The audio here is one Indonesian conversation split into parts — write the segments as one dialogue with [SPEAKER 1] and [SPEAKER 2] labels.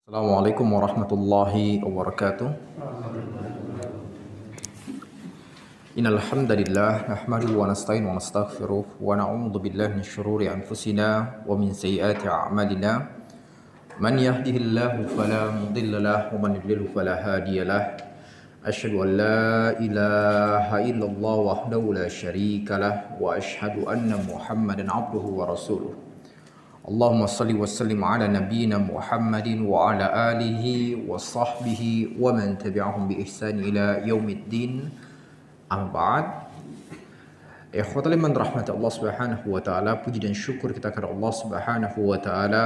[SPEAKER 1] Assalamualaikum warahmatullahi wabarakatuh. Innal hamdalillah nahmaduhu wa nasta'inu wa nastaghfiruh wa na'udzu billahi min syururi anfusina wa min sayyiati a'malina. Man yahdihillahu fala mudilla lahu wa man yudlil fala hadiyalah. Asyhadu an la ilaha illallah wahdahu la syarikalah wa asyhadu anna Muhammadan 'abduhu wa rasuluh. Allahumma salli wa sallim ala nabiyyina Muhammadin wa ala alihi wa sahbihi wa man tabi'ahum bi ihsan ila yaumiddin. Amma ba'd. Ikhwatal iman rahmat Allah Subhanahu wa taala, puji dan syukur kita kepada Allah Subhanahu wa taala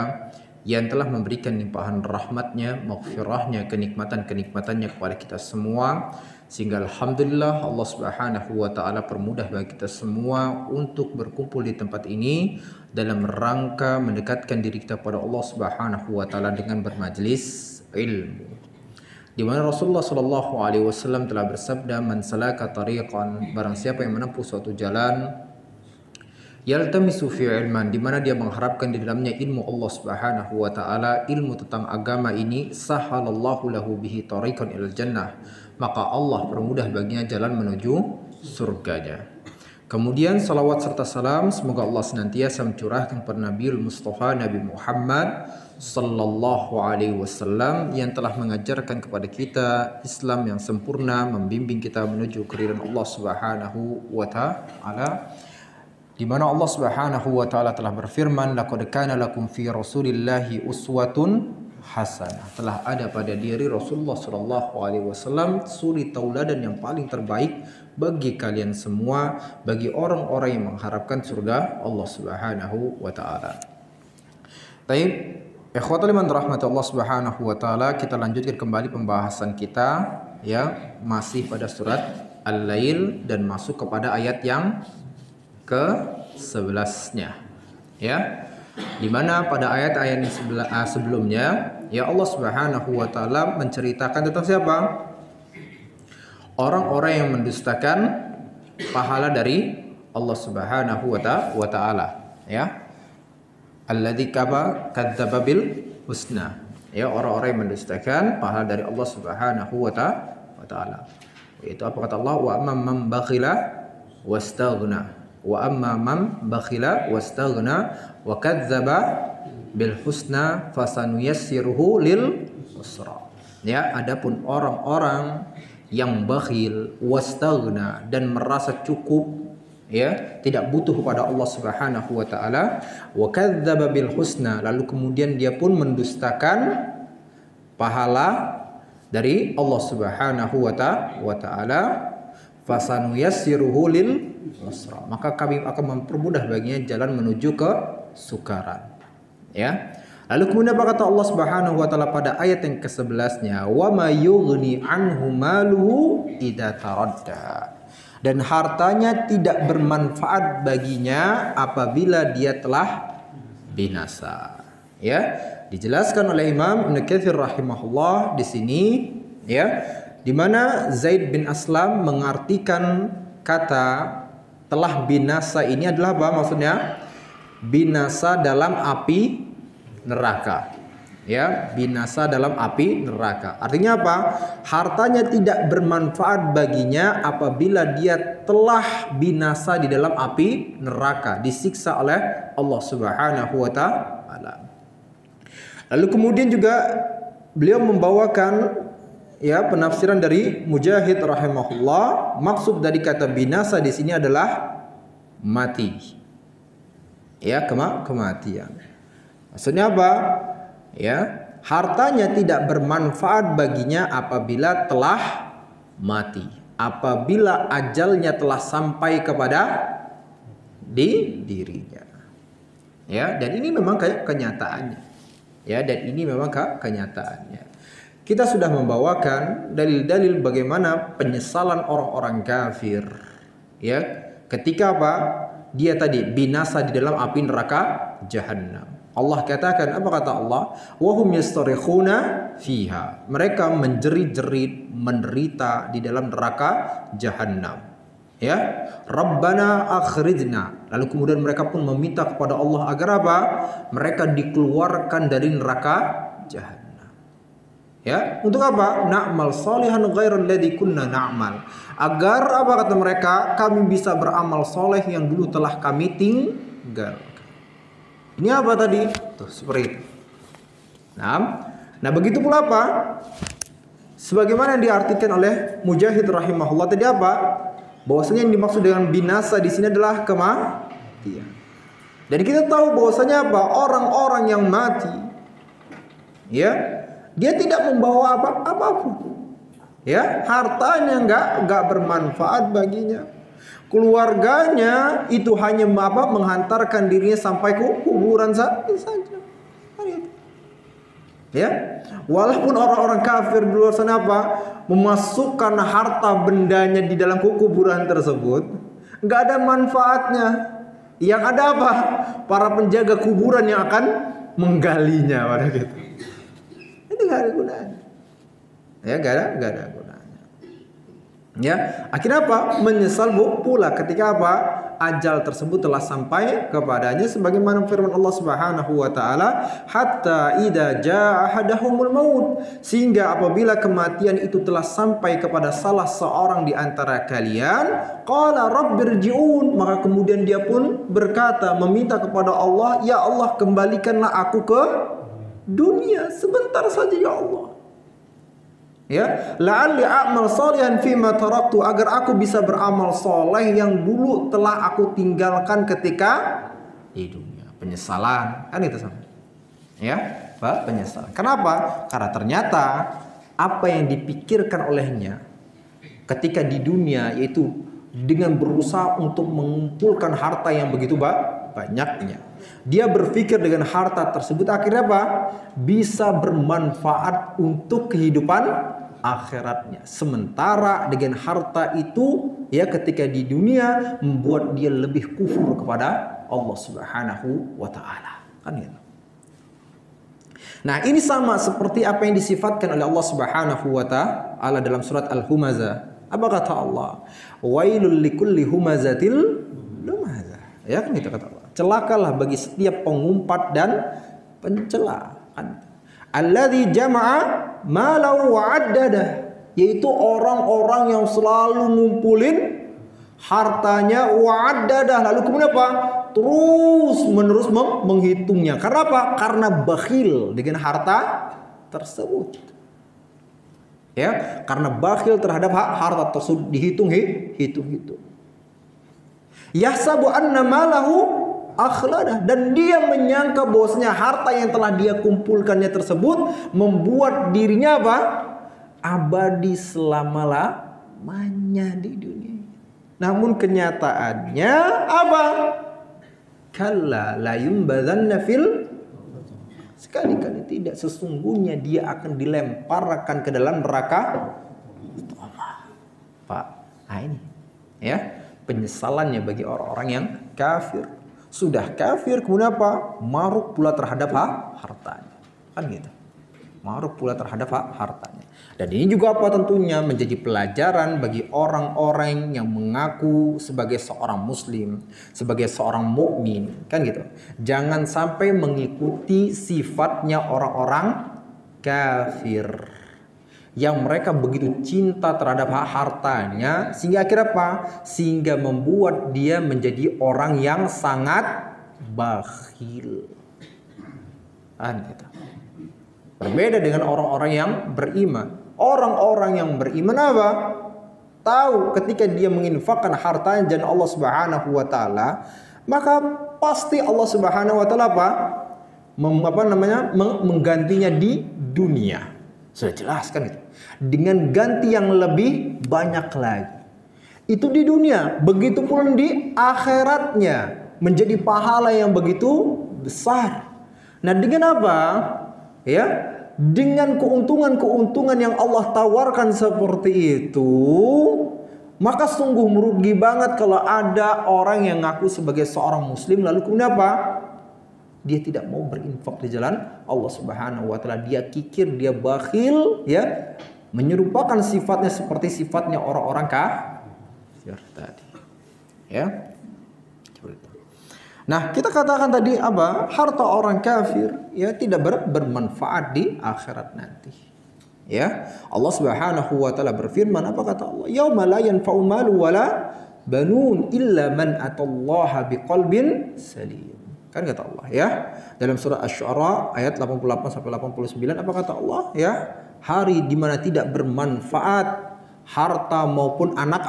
[SPEAKER 1] yang telah memberikan limpahan rahmatnya, maghfirahnya, kenikmatan-kenikmatannya kepada kita semua, sehingga alhamdulillah Allah Subhanahu wa taala permudah bagi kita semua untuk berkumpul di tempat ini dalam rangka mendekatkan diri kita kepada Allah Subhanahu wa taala dengan bermajlis ilmu. Di mana Rasulullah sallallahu alaihi wasallam telah bersabda, "Man salaka tariqan", barang siapa yang menempuh suatu jalan, yaltamisu fi ilman, di mana dia mengharapkan di dalamnya ilmu Allah Subhanahu wa taala, ilmu tentang agama ini, sahalallahu lahu bihi tariqan ilal jannah, maka Allah permudah baginya jalan menuju surganya. Kemudian salawat serta salam semoga Allah senantiasa mencurahkan kepada Nabiul Mustafa Nabi Muhammad sallallahu alaihi wasallam yang telah mengajarkan kepada kita Islam yang sempurna, membimbing kita menuju keridhaan Allah Subhanahu wa taala, di mana Allah Subhanahu wa taala telah berfirman, "Laqad kana lakum fi Rasulillahi uswatun hasanah." Telah ada pada diri Rasulullah sallallahu alaihi wasallam suri tauladan yang paling terbaik bagi kalian semua, bagi orang-orang yang mengharapkan surga Allah Subhanahu wa taala. Baik, ikhwatul iman rahmat Allah Subhanahu wa taala, kita lanjutkan kembali pembahasan kita ya, masih pada surat Al-Lail dan masuk kepada ayat yang ke-11-nya ya, dimana pada ayat-ayat sebelumnya ya Allah Subhanahu wa taala menceritakan tentang siapa? Orang-orang yang mendustakan pahala dari Allah Subhanahu wa taala ya, alladzi kadzdzaba bil husna ya, orang-orang yang mendustakan pahala dari Allah Subhanahu wa taala. Itu apa kata Allah? Wa amman man bakhila wastaghna, wa amma man bakhila wastaghna wa kadzdzaba bil husna fasanuyassiruhu lil usra. Ya, adapun orang-orang yang bakhil, wastaghna, dan merasa cukup ya, tidak butuh kepada Allah Subhanahu wa taala, wa kadzdzaba bil husna, lalu kemudian dia pun mendustakan pahala dari Allah Subhanahu wa taala, fasanuyassiruhu lil usra, maka kami akan mempermudah baginya jalan menuju ke sukaran ya. Lalu kemudian apa kata Allah Subhanahu wa taala pada ayat yang ke-11-nya, wa may yughni anhu maluhu idza taradda, dan hartanya tidak bermanfaat baginya apabila dia telah binasa ya. Dijelaskan oleh Imam Ibnu Katsir rahimahullah di sini ya, di mana Zaid bin Aslam mengartikan kata telah binasa ini adalah apa maksudnya? Binasa dalam api neraka ya, binasa dalam api neraka. Artinya apa? Hartanya tidak bermanfaat baginya apabila dia telah binasa di dalam api neraka, disiksa oleh Allah Subhanahu wa taala. Lalu kemudian juga beliau membawakan ya penafsiran dari Mujahid rahimahullah, maksud dari kata binasa di sini adalah mati. Ya, kematian. Maksudnya apa? Ya, hartanya tidak bermanfaat baginya apabila telah mati, apabila ajalnya telah sampai kepada dirinya. Ya, dan ini memang kenyataannya. Ya, dan ini memang kenyataannya. Kita sudah membawakan dalil-dalil bagaimana penyesalan orang-orang kafir ya, ketika apa? Dia tadi binasa di dalam api neraka Jahannam. Allah katakan, apa kata Allah? Wa hum yastarikhuna fiha, mereka menjerit-jerit menderita di dalam neraka Jahannam. Ya, Rabbana akhrijna. Lalu kemudian mereka pun meminta kepada Allah agar apa? Mereka dikeluarkan dari neraka Jahannam. Ya, untuk apa? Na'mal sholihan ghairal ladzi kunna na'mal. Agar apa kata mereka? Kami bisa beramal soleh yang dulu telah kami tinggalkan. Ini apa tadi? Tuh, seperti itu. Nah, begitu pula apa? Sebagaimana yang diartikan oleh Mujahid rahimahullah tadi apa? Bahwasanya yang dimaksud dengan binasa di sini adalah kematian. Dan kita tahu bahwasanya apa? Orang-orang yang mati, ya, dia tidak membawa apapun. Ya, hartanya enggak bermanfaat baginya. Keluarganya itu hanya menghantarkan dirinya sampai ke kuburan saja. Ya, walaupun orang-orang kafir di luar sana apa? Memasukkan harta bendanya di dalam kuburan tersebut, enggak ada manfaatnya. Yang ada apa? Para penjaga kuburan yang akan menggalinya pada gitu. Itu enggak ada gunanya. Ya, enggak ada gunanya. Ya, akhirnya apa? Menyesal pula ketika apa? Ajal tersebut telah sampai kepadanya sebagaimana firman Allah Subhanahu wa taala, hatta idza jaa ahadahumul maut, sehingga apabila kematian itu telah sampai kepada salah seorang di antara kalian, qala rabbirji'un, maka kemudian dia pun berkata meminta kepada Allah, ya Allah kembalikanlah aku ke dunia sebentar saja ya Allah. Ya, la'alli a'mal shalihan fima taraktu, agar aku bisa beramal soleh yang dulu telah aku tinggalkan ketika di dunia. Penyesalan, kan itu sama. Ya, penyesalan. Kenapa? Karena ternyata apa yang dipikirkan olehnya ketika di dunia, yaitu dengan berusaha untuk mengumpulkan harta yang begitu banyaknya, dia berpikir dengan harta tersebut akhirnya apa? Bisa bermanfaat untuk kehidupan akhiratnya. Sementara dengan harta itu, ya, ketika di dunia membuat dia lebih kufur kepada Allah Subhanahu wa taala. Kan gitu. Nah, ini sama seperti apa yang disifatkan oleh Allah Subhanahu wa taala dalam surat Al-Humazah. Apa kata Allah? Wailul likulli humazatil lumazah. Ya, kan itu kata Allah. Celakalah bagi setiap pengumpat dan pencela. Alladzi jama'a malau wa'addada, yaitu orang-orang yang selalu ngumpulin hartanya, wa'addada, lalu kemudian apa? Terus menerus menghitungnya. Karena apa? Karena bakhil dengan harta tersebut. Ya, karena bakhil terhadap harta tersebut, dihitung. Yahsabu anna malahu akhladah, dan dia menyangka bahwasanya harta yang telah dia kumpulkannya tersebut membuat dirinya apa? Abadi selama-lamanya di dunia. Namun kenyataannya apa? Kalla la yumbadzanna fil, sekali-kali tidak, sesungguhnya dia akan dilemparkan ke dalam neraka. Pak, nah ini ya penyesalannya bagi orang-orang yang kafir. Sudah kafir, kemudian apa? Maruk pula terhadap hartanya. Kan gitu. Maruk pula terhadap hartanya. Dan ini juga apa? Tentunya menjadi pelajaran bagi orang-orang yang mengaku sebagai seorang muslim, sebagai seorang mukmin, kan gitu. Jangan sampai mengikuti sifatnya orang-orang kafir, yang mereka begitu cinta terhadap hartanya, sehingga akhirnya apa? Sehingga membuat dia menjadi orang yang sangat bakhil. Gitu. Berbeda dengan orang-orang yang beriman. Orang-orang yang beriman apa? Tahu ketika dia menginfakkan hartanya dan Allah Subhanahu wa taala, maka pasti Allah Subhanahu wa taala menggantinya di dunia. Sudah jelas kan itu. Dengan ganti yang lebih banyak lagi. Itu di dunia. Begitu pula di akhiratnya. Menjadi pahala yang begitu besar. Nah, dengan apa? Ya, dengan keuntungan-keuntungan yang Allah tawarkan seperti itu, maka sungguh merugi banget kalau ada orang yang ngaku sebagai seorang muslim lalu kemudian apa? Dia tidak mau berinfak di jalan Allah Subhanahu wa taala. Dia kikir, dia bakhil, ya, menyerupakan sifatnya seperti sifatnya orang-orang kafir tadi. Ya. Nah, kita katakan tadi apa? Harta orang kafir ya tidak bermanfaat di akhirat nanti. Ya, Allah Subhanahu wa taala berfirman, apa kata Allah? Yauma la yanfa'u malu wala banun illa man atallaha biqalbin salim. Kan kata Allah ya. Dalam surah Asy-Syu'ara ayat 88 sampai 89 apa kata Allah ya? Hari di mana tidak bermanfaat harta maupun anak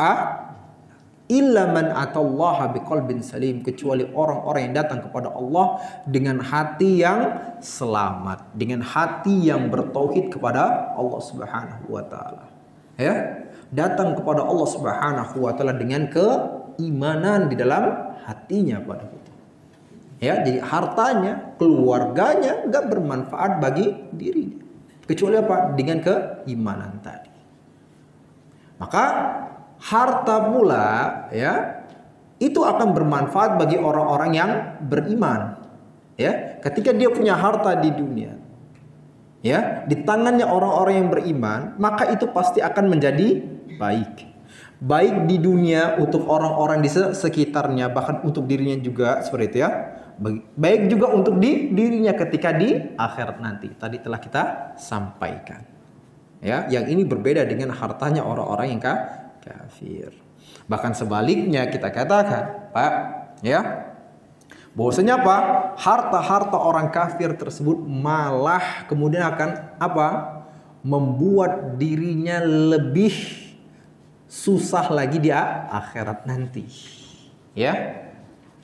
[SPEAKER 1] illa man atallaha biqalbin salim, kecuali orang-orang yang datang kepada Allah dengan hati yang selamat, dengan hati yang bertauhid kepada Allah Subhanahu wa taala. Ya, datang kepada Allah Subhanahu wa taala dengan keimanan di dalam hatinya pada kita. Ya, jadi hartanya, keluarganya enggak bermanfaat bagi dirinya. Kecuali apa? Dengan keimanan tadi. Maka harta pula ya itu akan bermanfaat bagi orang-orang yang beriman. Ya, ketika dia punya harta di dunia, ya, di tangannya orang-orang yang beriman, maka itu pasti akan menjadi baik. Baik di dunia untuk orang-orang di sekitarnya, bahkan untuk dirinya juga seperti itu ya. Baik juga untuk dirinya ketika di akhirat nanti. Tadi telah kita sampaikan. Ya, yang ini berbeda dengan hartanya orang-orang yang kafir. Bahkan sebaliknya kita katakan, Pak, ya, bahwasanya apa? Harta-harta orang kafir tersebut malah kemudian akan apa? Membuat dirinya lebih susah lagi di akhirat nanti. Ya.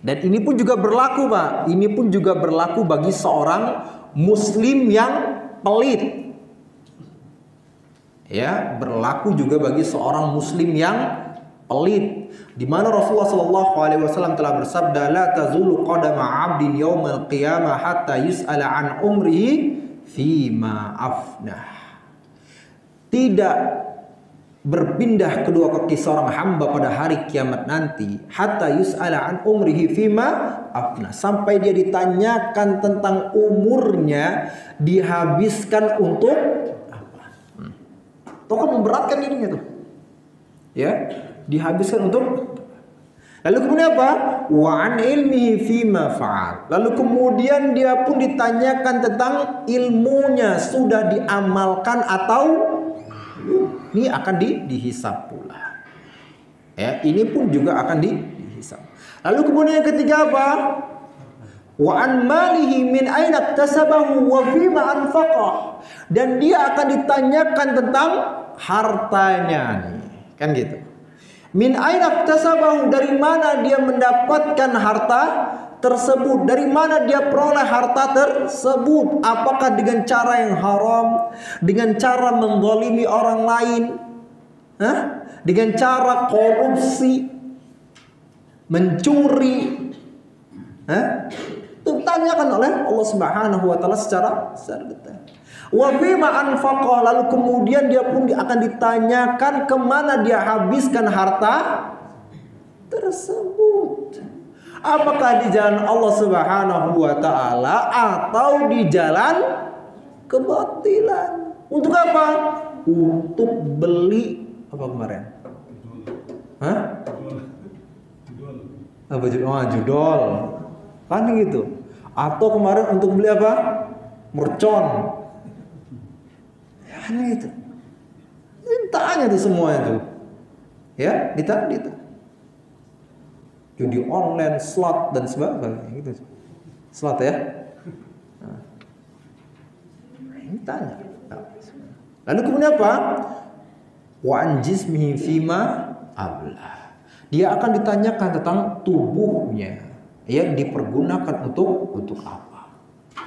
[SPEAKER 1] Dan ini pun juga berlaku, Pak. Ini pun juga berlaku bagi seorang muslim yang pelit. Ya, berlaku juga bagi seorang muslim yang pelit. Di mana Rasulullah SAW telah bersabda, la tazulu qadama 'abdin yaumal qiyamah hatta yus'ala an umrihi fima afnah. Tidak berpindah kedua kaki seorang hamba pada hari kiamat nanti hatta yus'ala an umrihi fima afna, sampai dia ditanyakan tentang umurnya dihabiskan untuk apa. Itu kan memberatkan dirinya tuh. Ya, dihabiskan untuk. Lalu kemudian apa? Wa an ilmihi fima fa'al. Lalu kemudian dia pun ditanyakan tentang ilmunya, sudah diamalkan atau ini akan dihisab pula. Ya, ini pun juga akan dihisab. Lalu kemudian yang ketiga apa? Wa an malihi min aina iktasabahu wa fima anfaqah. Dan dia akan ditanyakan tentang hartanya nih. Kan gitu. Min aina iktasabahu, dari mana dia mendapatkan harta tersebut, dari mana dia peroleh harta tersebut, apakah dengan cara yang haram, dengan cara menzalimi orang lain, dengan cara korupsi, mencuri, itu ditanyakan oleh Allah Subhanahu wa taala secara detail. Wa bima anfaqah, lalu kemudian dia pun akan ditanyakan kemana dia habiskan harta tersebut. Apakah di jalan Allah Subhanahu wa taala atau di jalan kebatilan? Untuk apa? Untuk beli apa kemarin? Hah? Apa judol? Kan gitu. Atau kemarin untuk beli apa? Mercon. Ya, kan gitu. Ditanya tuh semua itu. Ya, ditanya. Judi online, slot dan sebagainya gitu. Slot ya. Nah. Ini tanya. Lalu kemudian apa? Wa an jismihi fima ablah. Dia akan ditanyakan tentang tubuhnya yang dipergunakan untuk apa?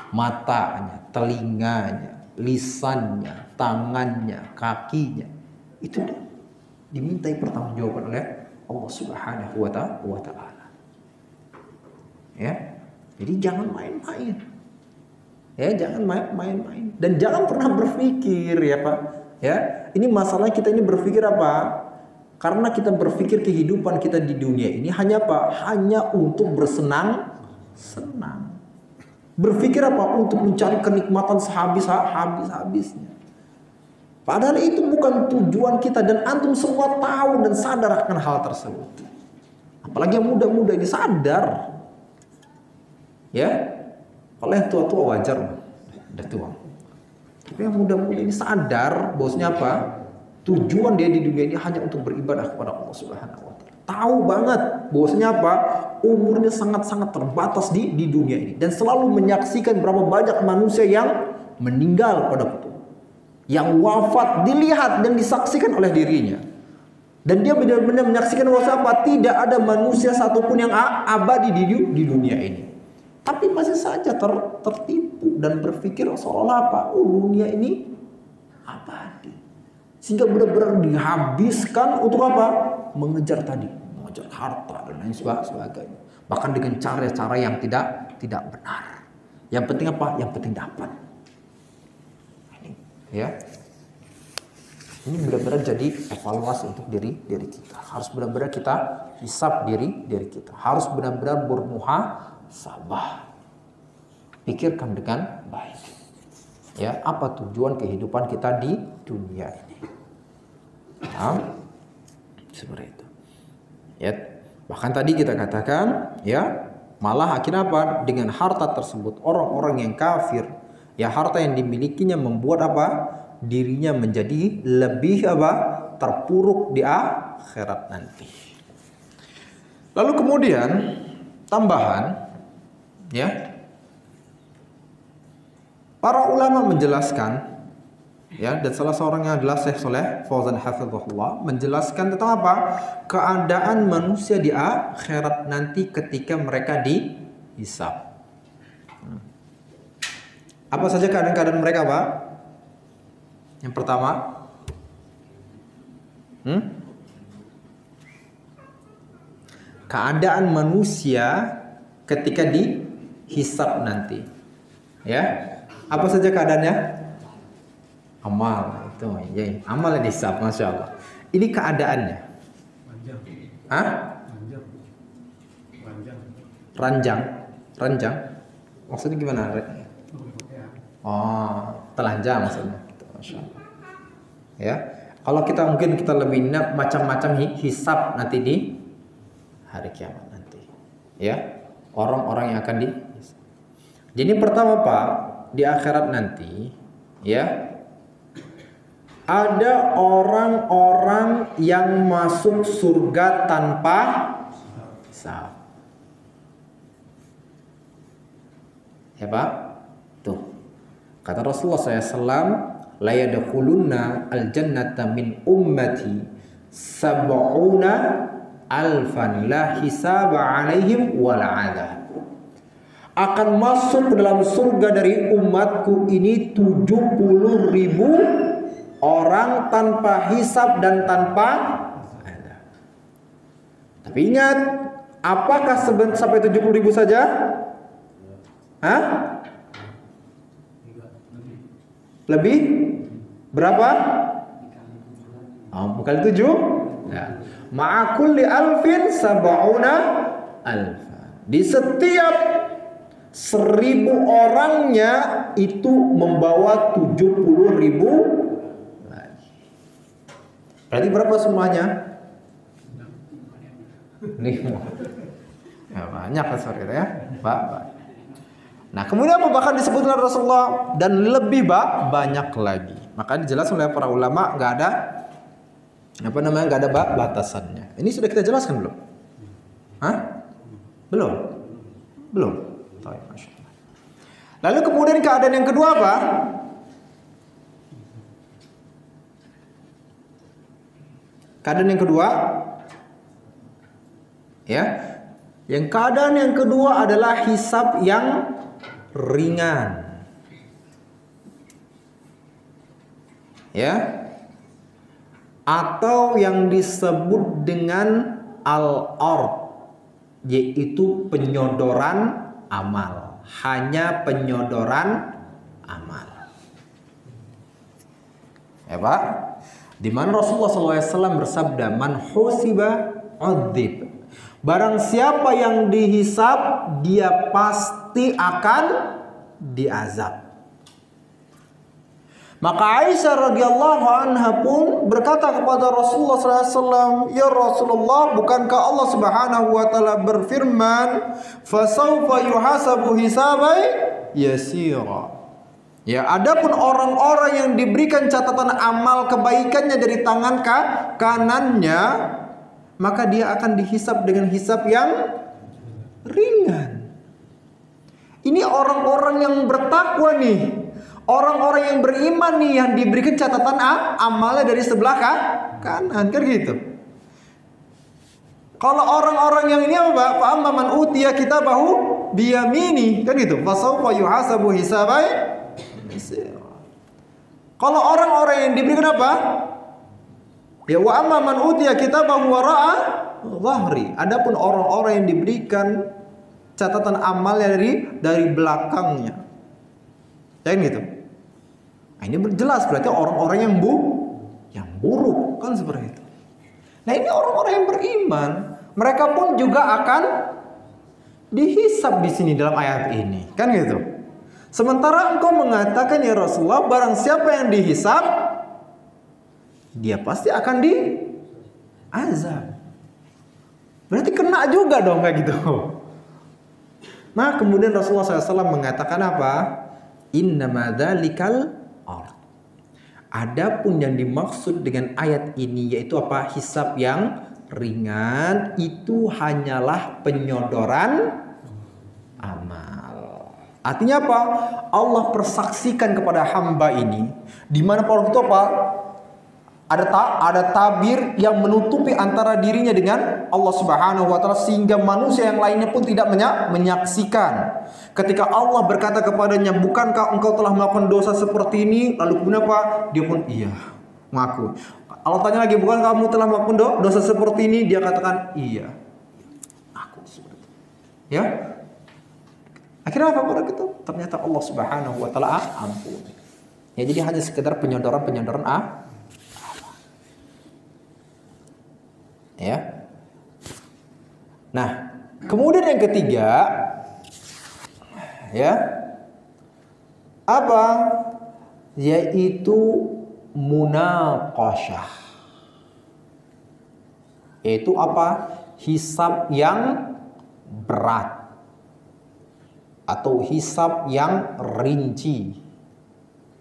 [SPEAKER 1] Matanya, telinganya, lisannya, tangannya, kakinya. Itu dimintai pertanggungjawaban oleh Allah Subhanahu wa taala. Ya. Jadi jangan main-main. Ya, jangan main-main dan jangan pernah berpikir ya, Pak. Ya, ini masalah kita ini berpikir apa? Karena kita berpikir kehidupan kita di dunia ini hanya apa? Hanya untuk bersenang-senang. Berpikir apa? Untuk mencari kenikmatan sehabis-habisnya. Padahal itu bukan tujuan kita, dan antum semua tahu dan sadar akan hal tersebut. Apalagi yang muda-muda ini sadar. Ya. Kalau yang tua-tua wajar, udah tua. Yang muda-muda ini sadar bahwasanya apa? Tujuan dia di dunia ini hanya untuk beribadah kepada Allah Subhanahu wa taala. Tahu banget bahwasanya apa? Umurnya sangat-sangat terbatas di dunia ini dan selalu menyaksikan berapa banyak manusia yang meninggal pada waktu, yang wafat dilihat dan disaksikan oleh dirinya. Dan dia benar-benar menyaksikan bahwa apa? Tidak ada manusia satupun yang abadi di dunia ini. Tapi masih saja tertipu dan berpikir seolah apa? Dunia ini abadi. Sehingga benar-benar dihabiskan untuk apa? Mengejar harta dan lain sebagainya. Bahkan dengan cara-cara yang tidak benar. Yang penting apa? Yang penting dapat. Ya. Ini benar-benar jadi evaluasi untuk diri kita. Harus benar-benar kita hisab diri kita. Harus benar-benar bermuhasabah. Pikirkan dengan baik. Ya, apa tujuan kehidupan kita di dunia ini? Seperti itu. Ya, bahkan tadi kita katakan, ya, malah akhirnya apa? Dengan harta tersebut orang-orang yang kafir, ya harta yang dimilikinya membuat apa? Dirinya menjadi lebih apa? Terpuruk di akhirat nanti. Lalu kemudian tambahan, ya, para ulama menjelaskan, ya, dan salah seorangnya adalah Syekh Shalih Fauzan hafizahullah menjelaskan tentang apa? Keadaan manusia di akhirat nanti ketika mereka dihisab. Apa saja keadaan-keadaan mereka, Pak? Yang pertama, keadaan manusia ketika dihisab nanti. Ya, apa saja keadaannya? Amal itu, ya, amal yang dihisab, masya Allah. Ini keadaannya. Ranjang. Maksudnya gimana? Oh, telanjang maksudnya. Masya Allah. Ya, kalau mungkin kita lebih macam-macam hisab nanti di hari kiamat nanti. Ya, orang-orang yang akan dihisab. Jadi pertama Pak, di akhirat nanti, ya, ada orang-orang yang masuk surga tanpa hisab. Ya Pak, tuh kata Rasulullah SAW, la yadkhulunna al-jannata min ummati sab'una alfan la hisaba alaihim wala adab. Akan masuk ke dalam surga dari umatku ini 70.000 orang tanpa hisab dan tanpa adab. Tapi ingat, apakah sampai 70.000 saja? Lebih? Berapa? Kali 7? Ya. Ma'akulli alfin sab'una alfa. Di setiap 1.000 orangnya itu membawa 70.000 lagi. Berarti berapa semuanya? 5. Ya, banyak kan sorry ya. Pak. Nah, kemudian apa bahkan disebutkan Rasulullah dan lebih banyak lagi. Maka dijelaskan oleh para ulama nggak ada batasannya. Ini sudah kita jelaskan belum? Belum. Masya Allah. Lalu kemudian keadaan yang kedua apa? Keadaan yang kedua, ya, yang keadaan yang kedua adalah hisab yang ringan, ya, atau yang disebut dengan al-ard, yaitu penyodoran amal, hanya penyodoran amal, ya Pak. Di mana Rasulullah SAW bersabda, man husiba udzib. Barang siapa yang dihisab, dia pasti akan diazab. Maka Aisyah radhiyallahu anha pun berkata kepada Rasulullah SAW, ya Rasulullah, bukankah Allah Subhanahu wa taala berfirman, fasawfa yuhasabu hisabai yasira. Ya, adapun orang-orang yang diberikan catatan amal kebaikannya dari tangan kanannya, maka dia akan dihisap dengan hisap yang ringan. Ini orang-orang yang bertakwa nih. Orang-orang yang beriman nih yang diberikan catatan amalnya dari sebelah kanan, kan gitu. Kalau orang-orang yang ini apa? Fa amma man utiya kitabahu biyamini, kan gitu. Fasawfa yuhasabu hisaban yasira. Kalau orang-orang yang diberikan apa? Ya wa amma man utiya kitabahu wara'a dhahri. Adapun orang-orang yang diberikan catatan amalnya dari belakangnya. Jangan gitu. Nah, ini jelas berarti orang-orang yang buruk, kan seperti itu. Nah, ini orang-orang yang beriman, mereka pun juga akan dihisab di sini dalam ayat ini, kan gitu. Sementara engkau mengatakan ya Rasulullah, barang siapa yang dihisab, dia pasti akan diazab. Berarti kena juga dong kayak gitu. Nah, kemudian Rasulullah SAW mengatakan apa? Innama dzalikal ard. Adapun yang dimaksud dengan ayat ini yaitu apa? Hisab yang ringan itu hanyalah penyodoran amal. Artinya apa? Allah persaksikan kepada hamba ini di mana orang itu apa? Ada tabir yang menutupi antara dirinya dengan Allah Subhanahu wa taala sehingga manusia yang lainnya pun tidak menyaksikan. Ketika Allah berkata kepadanya, "Bukankah engkau telah melakukan dosa seperti ini?" Lalu kemudian apa? Dia pun iya, mengaku. Allah tanya lagi, "Bukan kamu telah melakukan dosa seperti ini?" Dia katakan, "Iya." Aku seperti itu. Ya. Akhirnya apa pada itu? Ternyata Allah Subhanahu wa taala ampun. Ya, jadi hanya sekedar penyodoran ya. Nah, kemudian yang ketiga ya apa? Yaitu munaqasyah. Yaitu apa? Hisab yang berat atau hisab yang rinci.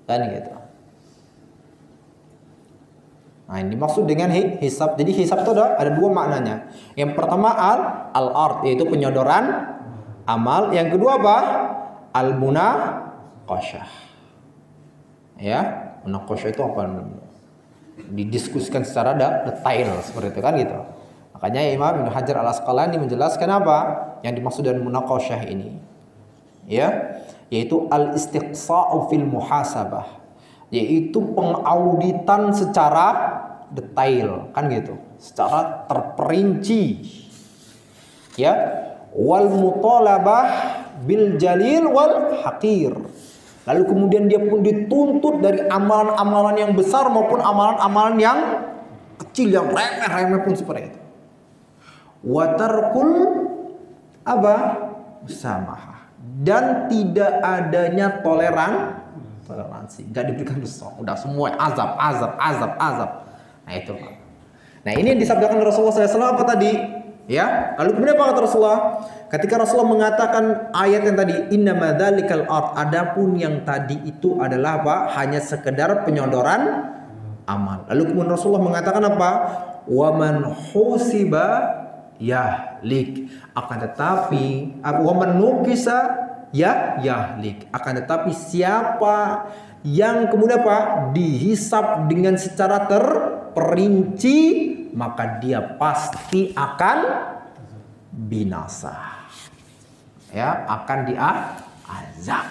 [SPEAKER 1] Dan gitu. Nah, ini dimaksud dengan hisab. Jadi hisab itu ada dua maknanya. Yang pertama al-ard yaitu penyodoran amal. Yang kedua apa? Al-munaqasyah. Ya, munaqasyah itu apa? Didiskusikan secara detail seperti itu kan gitu. Makanya Imam Ibnu Hajar Al-Asqalani menjelaskan apa yang dimaksud dengan munaqasyah ini. Ya, yaitu al-istiqsa'u fil muhasabah. Yaitu pengauditan secara detail, kan gitu, secara terperinci, ya, wal mutalabah bil jalil wal haqir. Lalu kemudian dia pun dituntut dari amalan-amalan yang besar maupun amalan-amalan yang kecil, yang remeh-remeh pun seperti itu. Watarkul apa? Musamahah. Dan tidak adanya toleransi, nggak diberikan dosa, udah semua azab. Nah itu. Nah ini yang disabdakan Rasulullah SAW apa tadi? Ya. Lalu kemudian apa kata Rasulullah? Ketika Rasulullah mengatakan ayat yang tadi, innama dzalikal ard, adapun yang tadi itu adalah apa? Hanya sekedar penyodoran amal. Lalu kemudian Rasulullah mengatakan apa? Waman husiba yahlik, akan tetapi waman nukisa yahlik, akan tetapi siapa yang kemudian apa? Dihisab dengan secara terperinci, maka dia pasti akan binasa. Ya, akan diazab.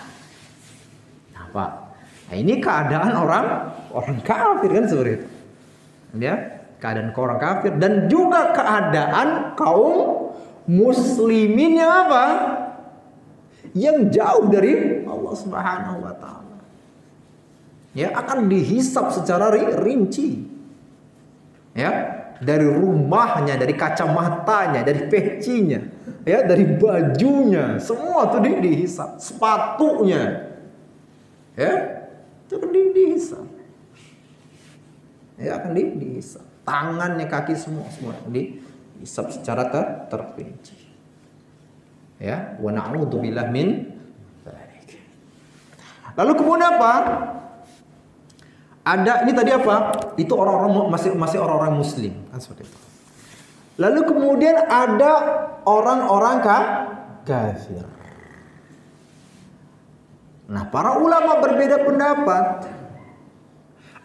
[SPEAKER 1] Apa? Nah, ini keadaan orang kafir kan seperti itu. Ya, keadaan orang kafir dan juga keadaan kaum muslimin yang apa? Yang jauh dari Allah Subhanahu wa taala. Ya, akan dihisab secara rinci. Ya, dari rumahnya, dari kacamatanya, dari pecinya, ya, dari bajunya, semua tuh dihisab, sepatunya. Ya, itu akan dihisab. Ya, akan dihisab. Tangannya, kaki semua dihisab secara terperinci. Ya, wa na'udzubillah min dzalik. Lalu kemudian apa? Ada ini tadi apa? Itu orang-orang masih orang-orang muslim kan seperti itu. Lalu kemudian ada orang-orang kafir. Nah, para ulama berbeda pendapat.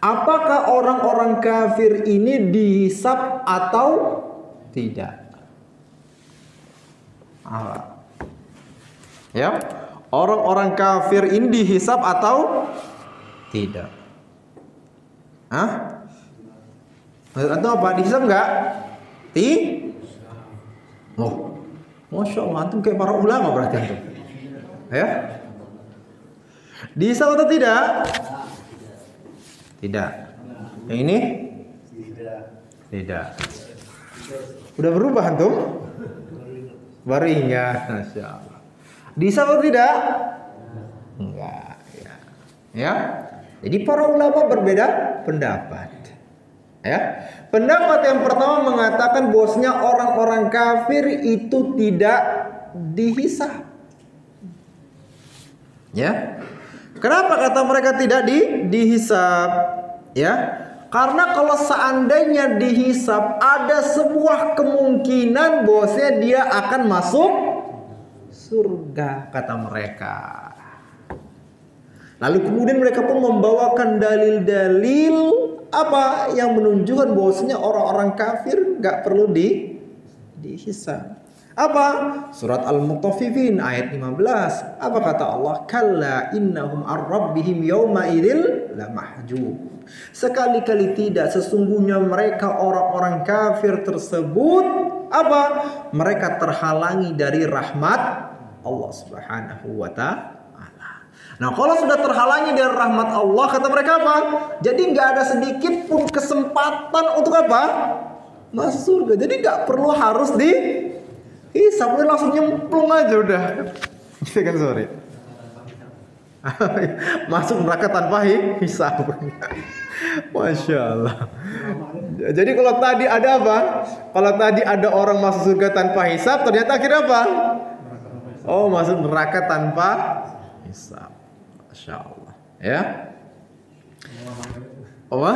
[SPEAKER 1] Apakah orang-orang kafir ini dihisab atau tidak? Ya, orang-orang kafir ini dihisab atau tidak? Atau apa? Dihisab enggak? Oh, masya Allah, antum kayak para ulama berarti antum. Ya? Dihisab atau tidak? Tidak. Yang ini? Tidak. Udah berubah antum? Baru ingat, masya Allah. Dihisab atau tidak? Enggak. Ya. Jadi para ulama berbeda pendapat. Ya. Pendapat yang pertama mengatakan bahwasanya orang-orang kafir itu tidak dihisab. Ya. Kenapa kata mereka tidak dihisab? Ya. Karena kalau seandainya dihisab, ada sebuah kemungkinan bahwasanya dia akan masuk surga, kata mereka. Lalu kemudian mereka pun membawakan dalil-dalil apa yang menunjukkan bahwasanya orang-orang kafir nggak perlu dihisab. Apa? Surat Al-Mutaffifin ayat 15. Apa kata Allah? Kalla innahum ar-rabbihim yawma idzil lamahjub. Sekali-kali tidak, sesungguhnya mereka orang-orang kafir tersebut apa? Mereka terhalangi dari rahmat Allah Subhanahu wa ta'ala. Nah, kalau sudah terhalangi dari rahmat Allah, kata mereka apa? Jadi nggak ada sedikit pun kesempatan untuk apa? Masuk surga. Jadi nggak perlu harus dihisab, langsung nyemplung aja udah. Gitu kan, sorry. Masuk neraka tanpa hisab. Masya Allah. Jadi kalau tadi ada apa? Kalau tadi ada orang masuk surga tanpa hisab, ternyata akhirnya apa? Oh, masuk neraka tanpa hisab. Masya Allah. Ya. Apa?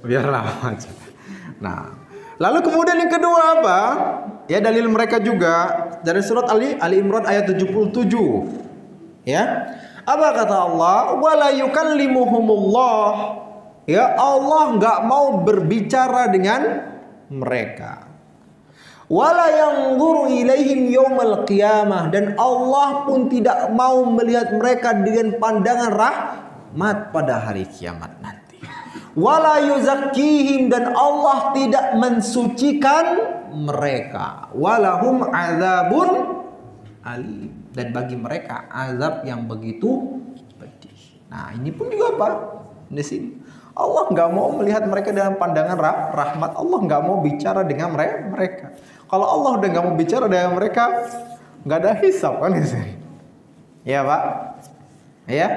[SPEAKER 1] Biar lama aja. Nah, lalu kemudian yang kedua apa? Ya, dalil mereka juga dari surat Ali Imran ayat 77. Ya. Apa kata Allah? Wala yukallimuhumullah. Ya, Allah enggak mau berbicara dengan mereka. Wala yanzuru ilaihim yaumal qiyamah, dan Allah pun tidak mau melihat mereka dengan pandangan rahmat pada hari kiamat nanti. Wala yuzakkihim, dan Allah tidak mensucikan mereka. Walahum adzabun alim, dan bagi mereka azab yang begitu pedih. Nah, ini pun juga apa? Di sini Allah nggak mau melihat mereka dengan pandangan rahmat. Allah nggak mau bicara dengan mereka. Kalau Allah udah nggak mau bicara dengan mereka, nggak ada hisab kan di sini. Ya Pak. Ya.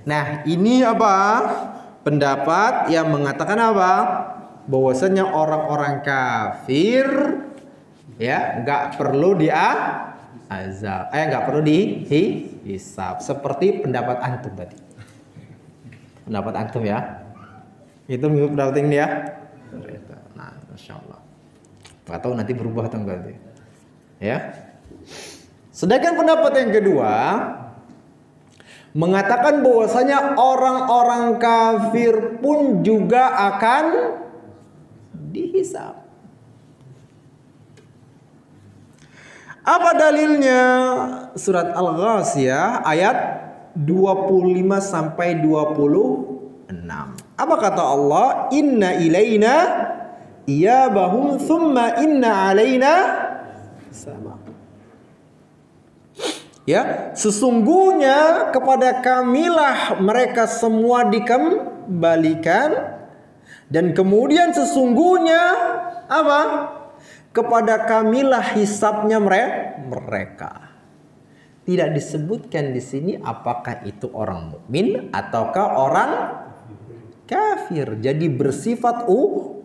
[SPEAKER 1] Nah, ini apa? Pendapat yang mengatakan apa? Bahwasanya orang-orang kafir ya nggak perlu azab, nggak perlu dihisab, seperti pendapat antum tadi. Pendapat antum ya, itu mengikut pendapat ini ya. Nah, masya Allah. Nggak tahu nanti berubah atau enggak ya. Sedangkan pendapat yang kedua mengatakan bahwasanya orang-orang kafir pun juga akan dihisab. Apa dalilnya? Surat Al-Ghasyiyah ayat 25 sampai 26. Apa kata Allah? Inna ilaina iyabahum thumma inna alaina sama. Ya, sesungguhnya kepada kamilah mereka semua dikembalikan, dan kemudian sesungguhnya apa? Kepada kamilah hisabnya mereka. Tidak disebutkan di sini apakah itu orang mukmin ataukah orang kafir. Jadi bersifat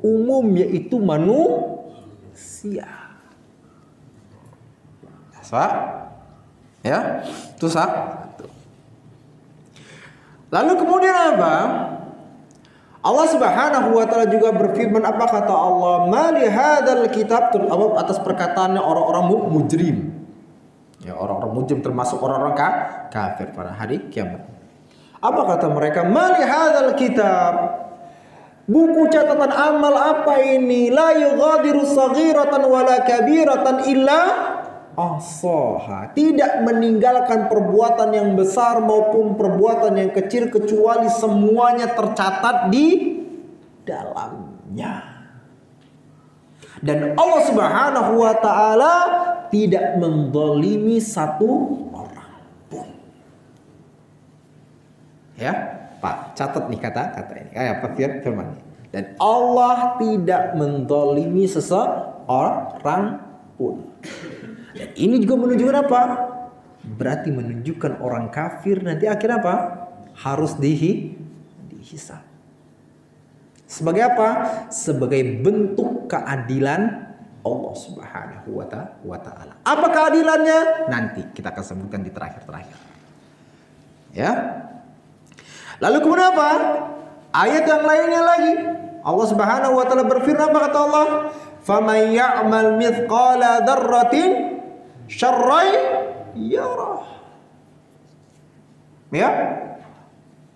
[SPEAKER 1] umum, yaitu manusia. Ya, itu satu. Lalu kemudian apa? Allah Subhanahu wa taala juga berfirman, apa kata Allah? Mali hadzal kitab, atas perkataannya orang-orang mujrim. Ya, orang-orang mujrim termasuk orang-orang kafir pada hari kiamat. Apa kata mereka? Mali hadzal kitab. Buku catatan amal apa ini? La yughadiru saghiratan wala kabiratan illa ahsaha. Tidak meninggalkan perbuatan yang besar maupun perbuatan yang kecil kecuali semuanya tercatat di dalamnya. Dan Allah Subhanahu wa taala tidak menzalimi satu orang pun. Ya, Pak, catat nih kata-kata ini. Kayak apa firman? Dan Allah tidak menzalimi seseorang pun. Dan ini juga menunjukkan apa? Berarti menunjukkan orang kafir nanti akhirnya apa? Harus dihisab. Sebagai apa? Sebagai bentuk keadilan Allah Subhanahu wa taala. Apa keadilannya? Nanti kita akan sebutkan di terakhir-terakhir. Ya. Lalu kemudian apa? Ayat yang lainnya lagi. Allah Subhanahu wa taala berfirman, apa kata Allah? "Faman ya'mal mithqala dzarratin syarran yarah." Ya.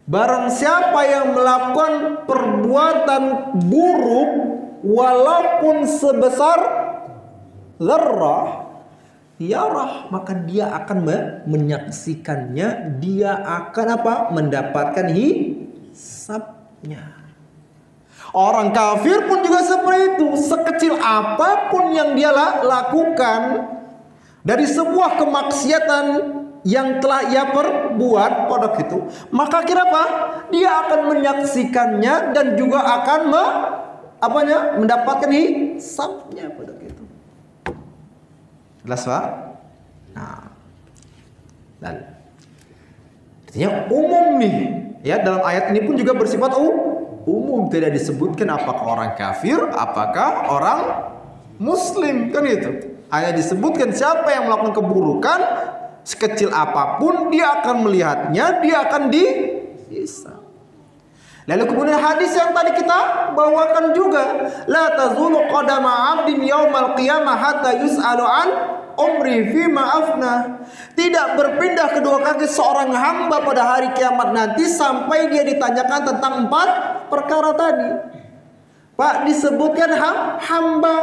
[SPEAKER 1] Barang siapa yang melakukan perbuatan buruk walaupun sebesar zarrah, yarah, maka dia akan menyaksikannya, dia akan apa? Mendapatkan hisabnya. Orang kafir pun juga seperti itu. Sekecil apapun yang dia lakukan dari sebuah kemaksiatan yang telah ia perbuat pada itu, maka kira apa? Dia akan menyaksikannya dan juga akan mendapatkan hisabnya pada itu. Jelas, Pak? Nah, dan artinya umum nih. Ya, dalam ayat ini pun juga bersifat umum, tidak disebutkan apakah orang kafir, apakah orang muslim, kan itu. Hanya disebutkan siapa yang melakukan keburukan sekecil apapun, dia akan melihatnya, dia akan dihisab. Lalu kemudian hadis yang tadi kita bawakan juga, la tazulu qadama 'abdin yaumal qiyamah hatta yus'alu an umri fi ma'afna. Tidak berpindah kedua kaki seorang hamba pada hari kiamat nanti sampai dia ditanyakan tentang 4 perkara tadi. Pak, disebutkan hamba,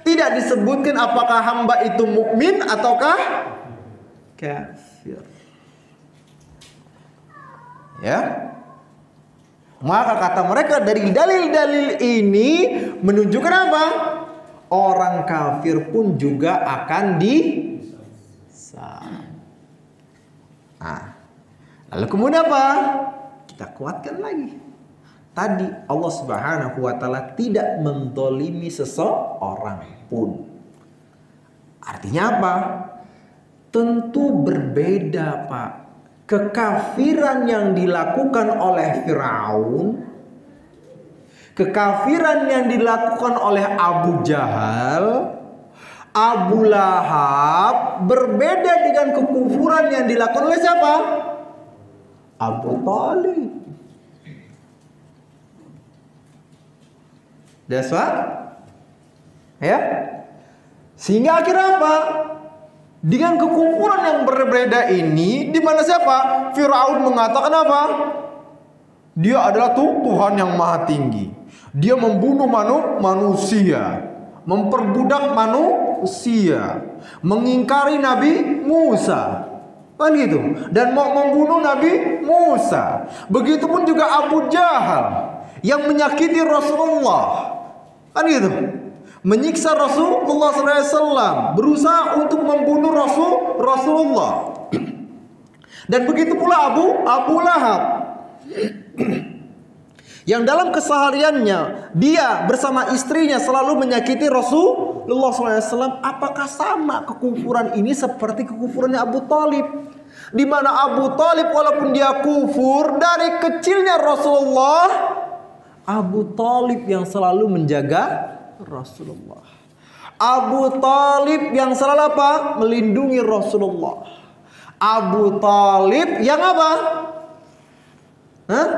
[SPEAKER 1] tidak disebutkan apakah hamba itu mukmin ataukah kafir. Ya. Maka kata mereka dari dalil-dalil ini menunjukkan apa? Orang kafir pun juga akan dihisab. Nah, lalu kemudian apa? Kita kuatkan lagi. Tadi Allah Subhanahu wa taala tidak menzalimi seseorang pun. Artinya apa? Tentu berbeda, Pak. Kekafiran yang dilakukan oleh Firaun, kekafiran yang dilakukan oleh Abu Jahal, Abu Lahab, berbeda dengan kekufuran yang dilakukan oleh siapa? Abu Thalib. That's what? Ya. Sehingga akhirnya apa? Dengan kekufuran yang berbeda ini, di mana siapa? Firaun mengatakan apa? Dia adalah Tuhan yang maha tinggi. Dia membunuh manusia, memperbudak manusia, mengingkari Nabi Musa, kan gitu, dan mau membunuh Nabi Musa. Begitupun juga Abu Jahal yang menyakiti Rasulullah, kan gitu, menyiksa Rasulullah SAW, berusaha untuk membunuh Rasulullah. Dan begitu pula Abu Lahab yang dalam kesehariannya dia bersama istrinya selalu menyakiti Rasulullah SAW. Apakah sama kekufuran ini seperti kekufurannya Abu Thalib? Di mana Abu Thalib walaupun dia kufur, dari kecilnya Rasulullah, Abu Thalib yang selalu menjaga Rasulullah. Abu Thalib yang selalu apa? Melindungi Rasulullah. Abu Thalib yang apa? Hah?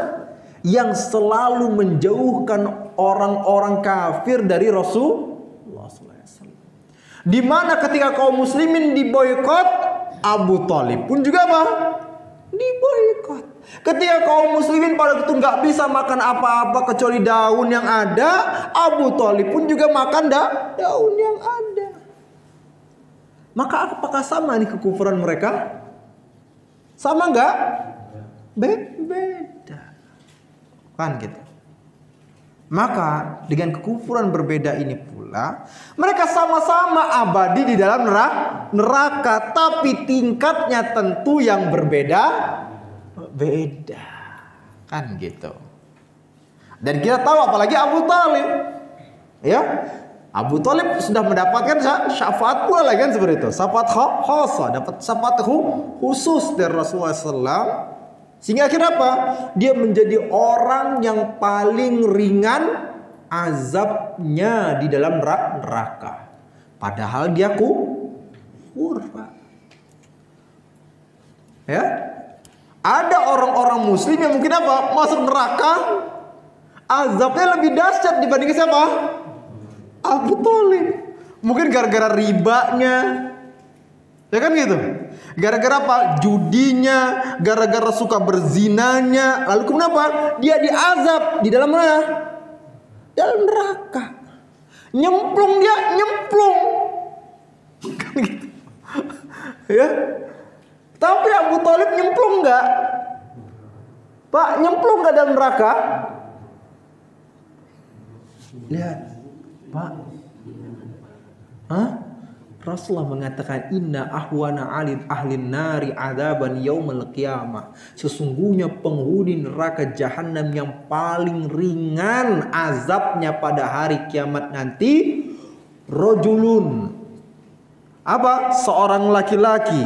[SPEAKER 1] Yang selalu menjauhkan orang-orang kafir dari Rasulullah SAW. Di mana ketika kaum muslimin diboikot, Abu Thalib pun juga apa? Diboikot. Ketika kaum muslimin pada itu nggak bisa makan apa-apa kecuali daun yang ada, Abu Thalib pun juga makan daun yang ada. Maka apakah sama nih kekufuran mereka? Sama nggak? Beda. Kan gitu. Maka dengan kekufuran berbeda ini pula, mereka sama-sama abadi di dalam neraka, tapi tingkatnya tentu yang berbeda. Kan gitu. Dan kita tahu apalagi Abu Thalib. Ya. Abu Thalib sudah mendapatkan syafaat pula lagi kan seperti itu. Syafaat khasa, dapat syafaat khusus dari Rasulullah SAW. Sehingga akhirnya apa? Dia menjadi orang yang paling ringan azabnya di dalam neraka. Padahal dia kufur, Pak. Ya? Ada orang-orang muslim yang mungkin apa? Masuk neraka, azabnya lebih dahsyat dibanding siapa? Abu Thalib. Mungkin gara-gara ribanya. Ya kan gitu. Gara-gara apa? Judinya, gara-gara suka berzinanya. Lalu kemudian apa? Dia diazab di dalam mana? Dalam neraka. Nyemplung dia, nyemplung. Kan gitu. Ya. Tapi Abu Thalib nyemplung enggak? Pak, nyemplung enggak dalam neraka? Lihat, Pak. Hah? Rasulullah mengatakan inna ahwana ahlin nari adaban yaumil qiyamah. Sesungguhnya penghuni neraka jahanam yang paling ringan azabnya pada hari kiamat nanti rajulun. Apa? Seorang laki-laki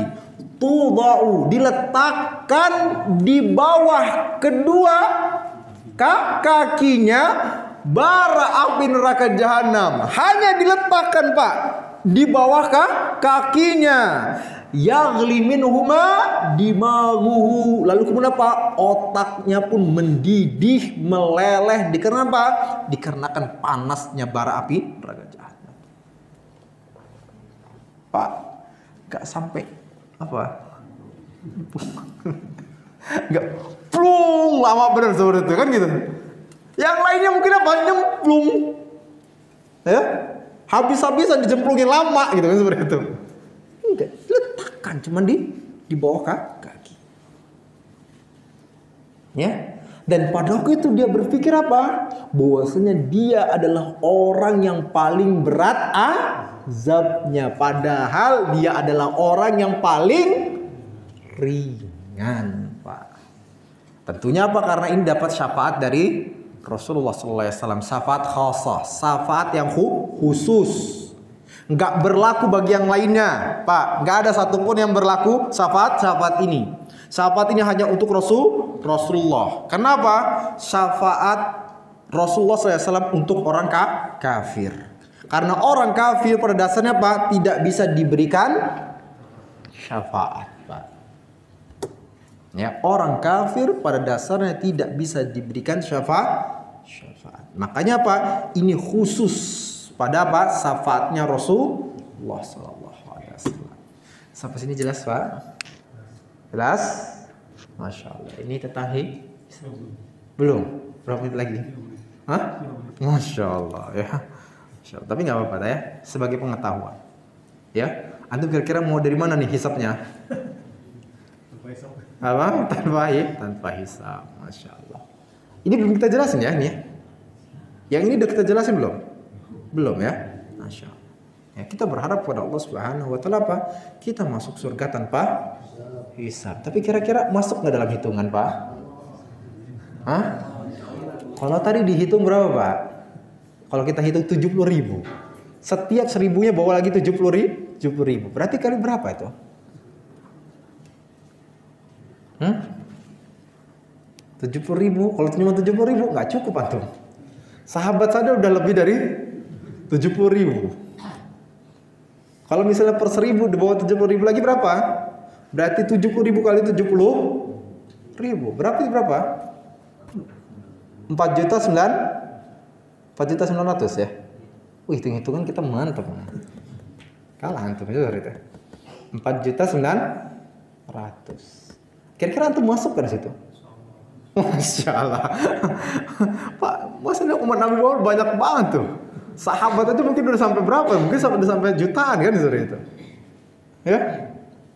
[SPEAKER 1] tudau diletakkan di bawah kedua kakinya bara api neraka jahanam. Hanya diletakkan, Pak, di bawah kakinya. Yaghli minhuma dimaghuhu. Lalu kemudian apa? Otaknya pun mendidih, meleleh. Dikarenakan apa? Dikarenakan panasnya bara api neraka jahanam. Pak, gak sampai apa? Gak plung, lama bener seperti itu kan gitu. Yang lainnya mungkin apa? Nyemplung. Ya? Habis-habisan dijemplungin lama gitu kan seperti itu. Enggak, letakkan cuma di bawah kaki. Ya. Dan pada waktu itu dia berpikir apa? Bahwasanya dia adalah orang yang paling berat azabnya, padahal dia adalah orang yang paling ringan, Pak. Tentunya apa? Karena ini dapat syafaat dari Rasulullah SAW, syafaat khasah, syafaat yang khusus, nggak berlaku bagi yang lainnya, Pak. Nggak ada satupun yang berlaku syafaat ini. Syafaat ini hanya untuk Rasulullah. Kenapa? Syafaat Rasulullah SAW untuk orang kafir. Karena orang kafir pada dasarnya Pak tidak bisa diberikan syafaat, Pak. Ya, orang kafir pada dasarnya tidak bisa diberikan syafaat. Makanya apa? Ini khusus pada apa? Syafaatnya Rasulullah SAW. Sampai sini jelas, Pak? Jelas? Masya Allah. Ini tentang belum? Berapa menit lagi? Hah? Masya Allah ya. Masya Allah. Tapi nggak apa-apa ya. Sebagai pengetahuan. Ya. Antum kira-kira mau dari mana nih hisapnya? Apa? Tanpa hisap. Masya Allah. Ini belum kita jelasin ya, ini ya. Yang ini udah kita jelasin belum? Belum ya. Masya Allah. Ya, kita berharap pada Allah Subhanahu Wa Taala apa? Kita masuk surga tanpa hisap. Tapi kira-kira masuk nggak dalam hitungan, Pak? Hah? Kalau tadi dihitung berapa, Pak? Kalau kita hitung 70.000, setiap 1.000-nya bawa lagi 70.000. Berarti kali berapa itu? 70.000. Kalau cuma 70.000 nggak cukup antum. Sahabat saya udah lebih dari 70.000. Kalau misalnya per 1.000 di bawah 70.000 lagi berapa? Berarti 70.000 kali 70.000. Berarti berapa? 4.900.000 ya. Wih, hitung-hitungan kita mantap. Kalah antum itu dari itu. 4.900.000. Kira-kira antum masuk ke situ? Masya Allah. Pak, maksudnya umat Nabi Muhammad banyak banget tuh. Sahabat itu mungkin udah sampai berapa? Mungkin sampai jutaan kan seperti itu. Ya?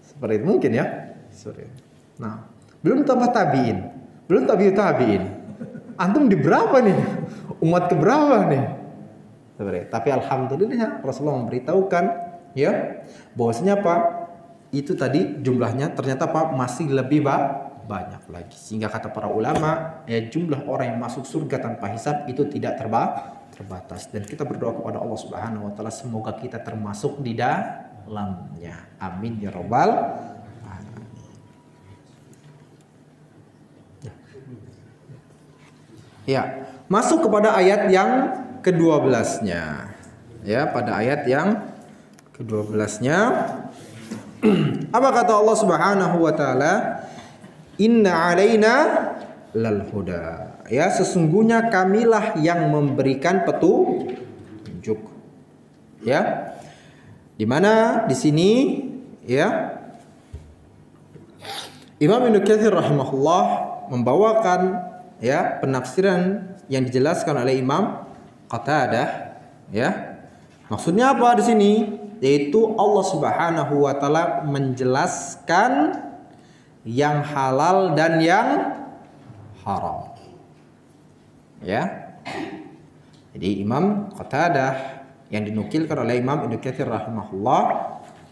[SPEAKER 1] Seperti itu mungkin ya. Seperti itu. Nah, belum tambah tabiin. Belum tabiin. Antum di berapa nih? Umat ke berapa nih? Seperti itu. Tapi alhamdulillah Rasulullah memberitahukan ya bahwasanya apa? Itu tadi jumlahnya ternyata apa? Masih lebih banyak lagi. Sehingga kata para ulama, ya jumlah orang yang masuk surga tanpa hisab itu tidak terbatas. Dan kita berdoa kepada Allah Subhanahu wa taala semoga kita termasuk di dalamnya. Amin ya rabbal alamin. Ya, masuk kepada ayat yang ke-12-nya. Ya, pada ayat yang ke-12-nya apa kata Allah Subhanahu wa taala? Inna alaina lal huda. Ya, sesungguhnya kamilah yang memberikan petunjuk. Ya. Di mana di sini ya Imam Ibnu Katsir rahimahullah membawakan ya penafsiran yang dijelaskan oleh Imam Qatadah ya. Maksudnya apa di sini? Yaitu Allah Subhanahu wa taala menjelaskan yang halal dan yang haram. Ya. Jadi Imam Qatadah yang dinukilkan oleh Imam Ibnu Katsir rahimahullah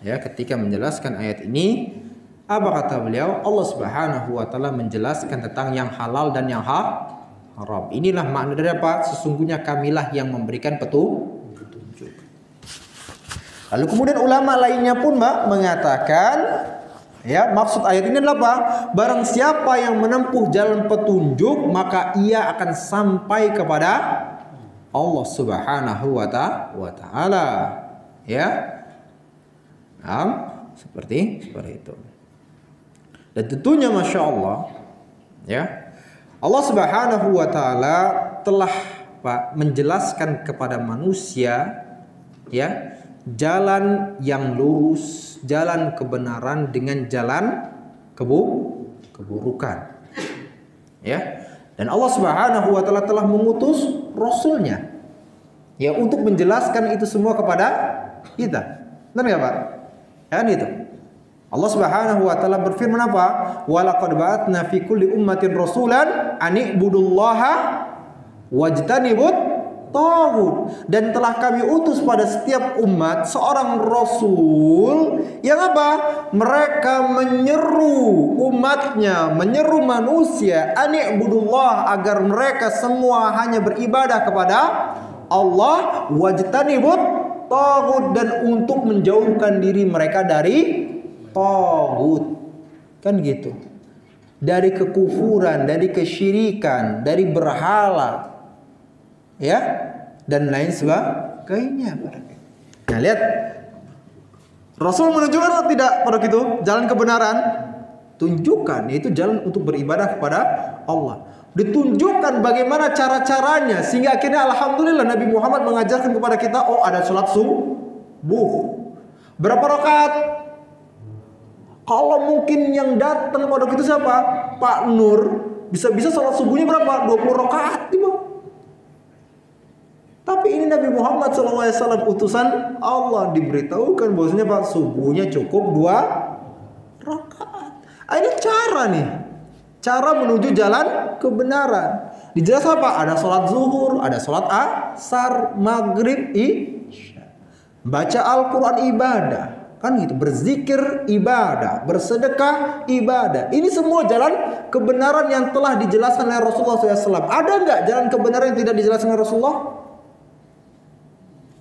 [SPEAKER 1] ya ketika menjelaskan ayat ini, apa kata beliau? Allah Subhanahu wa taala menjelaskan tentang yang halal dan yang haram. Inilah makna dari apa? Sesungguhnya kamilah yang memberikan petunjuk. Lalu kemudian ulama lainnya pun mengatakan ya, maksud ayat ini adalah apa? Barang siapa yang menempuh jalan petunjuk, maka ia akan sampai kepada Allah Subhanahu wa taala. Ya. Seperti itu. Dan tentunya Masya Allah ya, Allah Subhanahu wa taala telah menjelaskan kepada manusia ya jalan yang lurus, jalan kebenaran dengan jalan keburukan. Ya. Dan Allah Subhanahu wa taala telah mengutus rasulnya ya untuk menjelaskan itu semua kepada kita. Benar enggak, Pak? Kan itu. Allah Subhanahu wa taala berfirman apa? Wa laqad ba'atna fi kulli ummatin rasulan an i'budullaha wajtanibut taghut. Dan telah kami utus pada setiap umat seorang rasul yang apa? Mereka menyeru umatnya, menyeru manusia an i'budullah, agar mereka semua hanya beribadah kepada Allah, wajtanibut taghut, dan untuk menjauhkan diri mereka dari taghut. Kan gitu. Dari kekufuran, dari kesyirikan, dari berhala. Ya, dan lain sebagainya. Nah, lihat. Rasul menunjukkan atau tidak pada itu jalan kebenaran? Tunjukkan, yaitu jalan untuk beribadah kepada Allah. Ditunjukkan bagaimana cara-caranya, sehingga akhirnya alhamdulillah Nabi Muhammad mengajarkan kepada kita, oh ada sholat subuh. Berapa rakaat? Kalau mungkin yang datang pada itu siapa? Pak Nur. Bisa-bisa sholat subuhnya berapa? 20 rakaat. Tapi ini Nabi Muhammad SAW utusan Allah, diberitahukan bahwasanya Pak subuhnya cukup 2 rakaat. Ini cara nih. Cara menuju jalan kebenaran. Dijelaskan apa? Ada sholat zuhur, ada sholat asar, maghrib, isya. Baca Al-Quran ibadah. Kan gitu, berzikir ibadah, bersedekah ibadah. Ini semua jalan kebenaran yang telah dijelaskan oleh Rasulullah SAW. Ada nggak jalan kebenaran yang tidak dijelaskan oleh Rasulullah?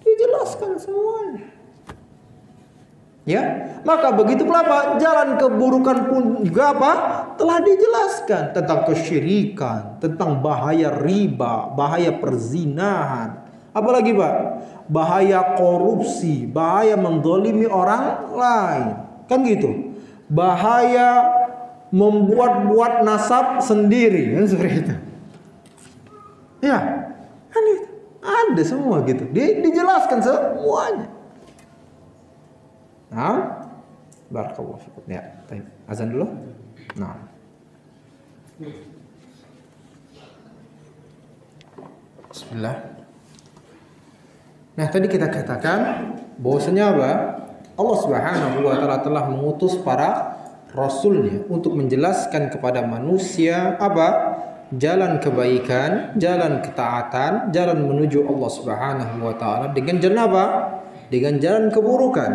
[SPEAKER 1] Dijelaskan semuanya. Ya, maka begitu pula apa? Jalan keburukan pun juga apa? Telah dijelaskan tentang kesyirikan, tentang bahaya riba, bahaya perzinahan. Apalagi Pak? Bahaya korupsi, bahaya mendolimi orang lain. Kan gitu. Bahaya membuat-buat nasab sendiri. Kan seperti itu. Ya, kan itu. Ada semua gitu. Dijelaskan semuanya. Nah, barakallahu fikum. Ya, baik. Azan dulu. Nah. Bismillah. Nah, tadi kita katakan bahwasanya apa? Allah Subhanahu wa taala telah mengutus para rasulnya untuk menjelaskan kepada manusia apa? Jalan kebaikan, jalan ketaatan, jalan menuju Allah Subhanahu wa taala dengan jalan apa? Dengan jalan keburukan.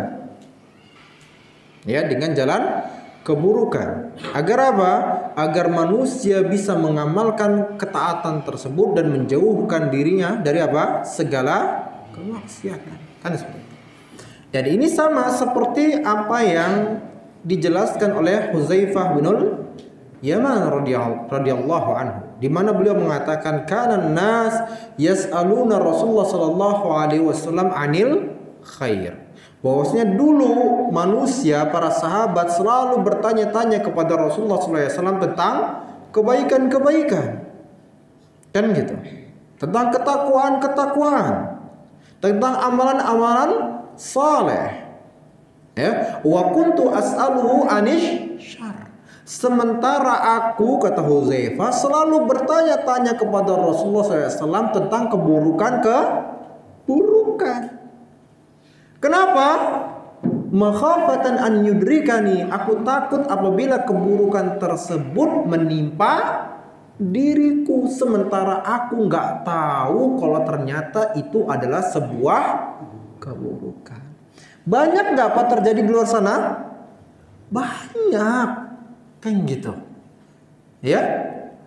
[SPEAKER 1] Ya, dengan jalan keburukan. Agar apa? Agar manusia bisa mengamalkan ketaatan tersebut dan menjauhkan dirinya dari apa? Segala kemaksiatan. Kan seperti itu. Dan ini sama seperti apa yang dijelaskan oleh Hudzaifah bin Yaman radhiyallahu anhu, di mana beliau mengatakan kana nas yas'aluna Rasulullah sallallahu alaihi wasallam anil khair. Bahwasanya dulu manusia, para sahabat selalu bertanya-tanya kepada Rasulullah sallallahu alaihi wasallam tentang kebaikan-kebaikan. Kan gitu. Tentang ketakwaan-ketakwaan. Tentang amalan-amalan saleh. Ya, wa kuntu as'aluhu anish syarr. Sementara aku, kata Hudzaifah, selalu bertanya-tanya kepada Rasulullah SAW tentang keburukan. Kenapa? Makhafatan an yudrikani. Aku takut apabila keburukan tersebut menimpa diriku, sementara aku nggak tahu kalau ternyata itu adalah sebuah keburukan. Banyak nggak apa terjadi di luar sana? Banyak. Kan gitu. Ya.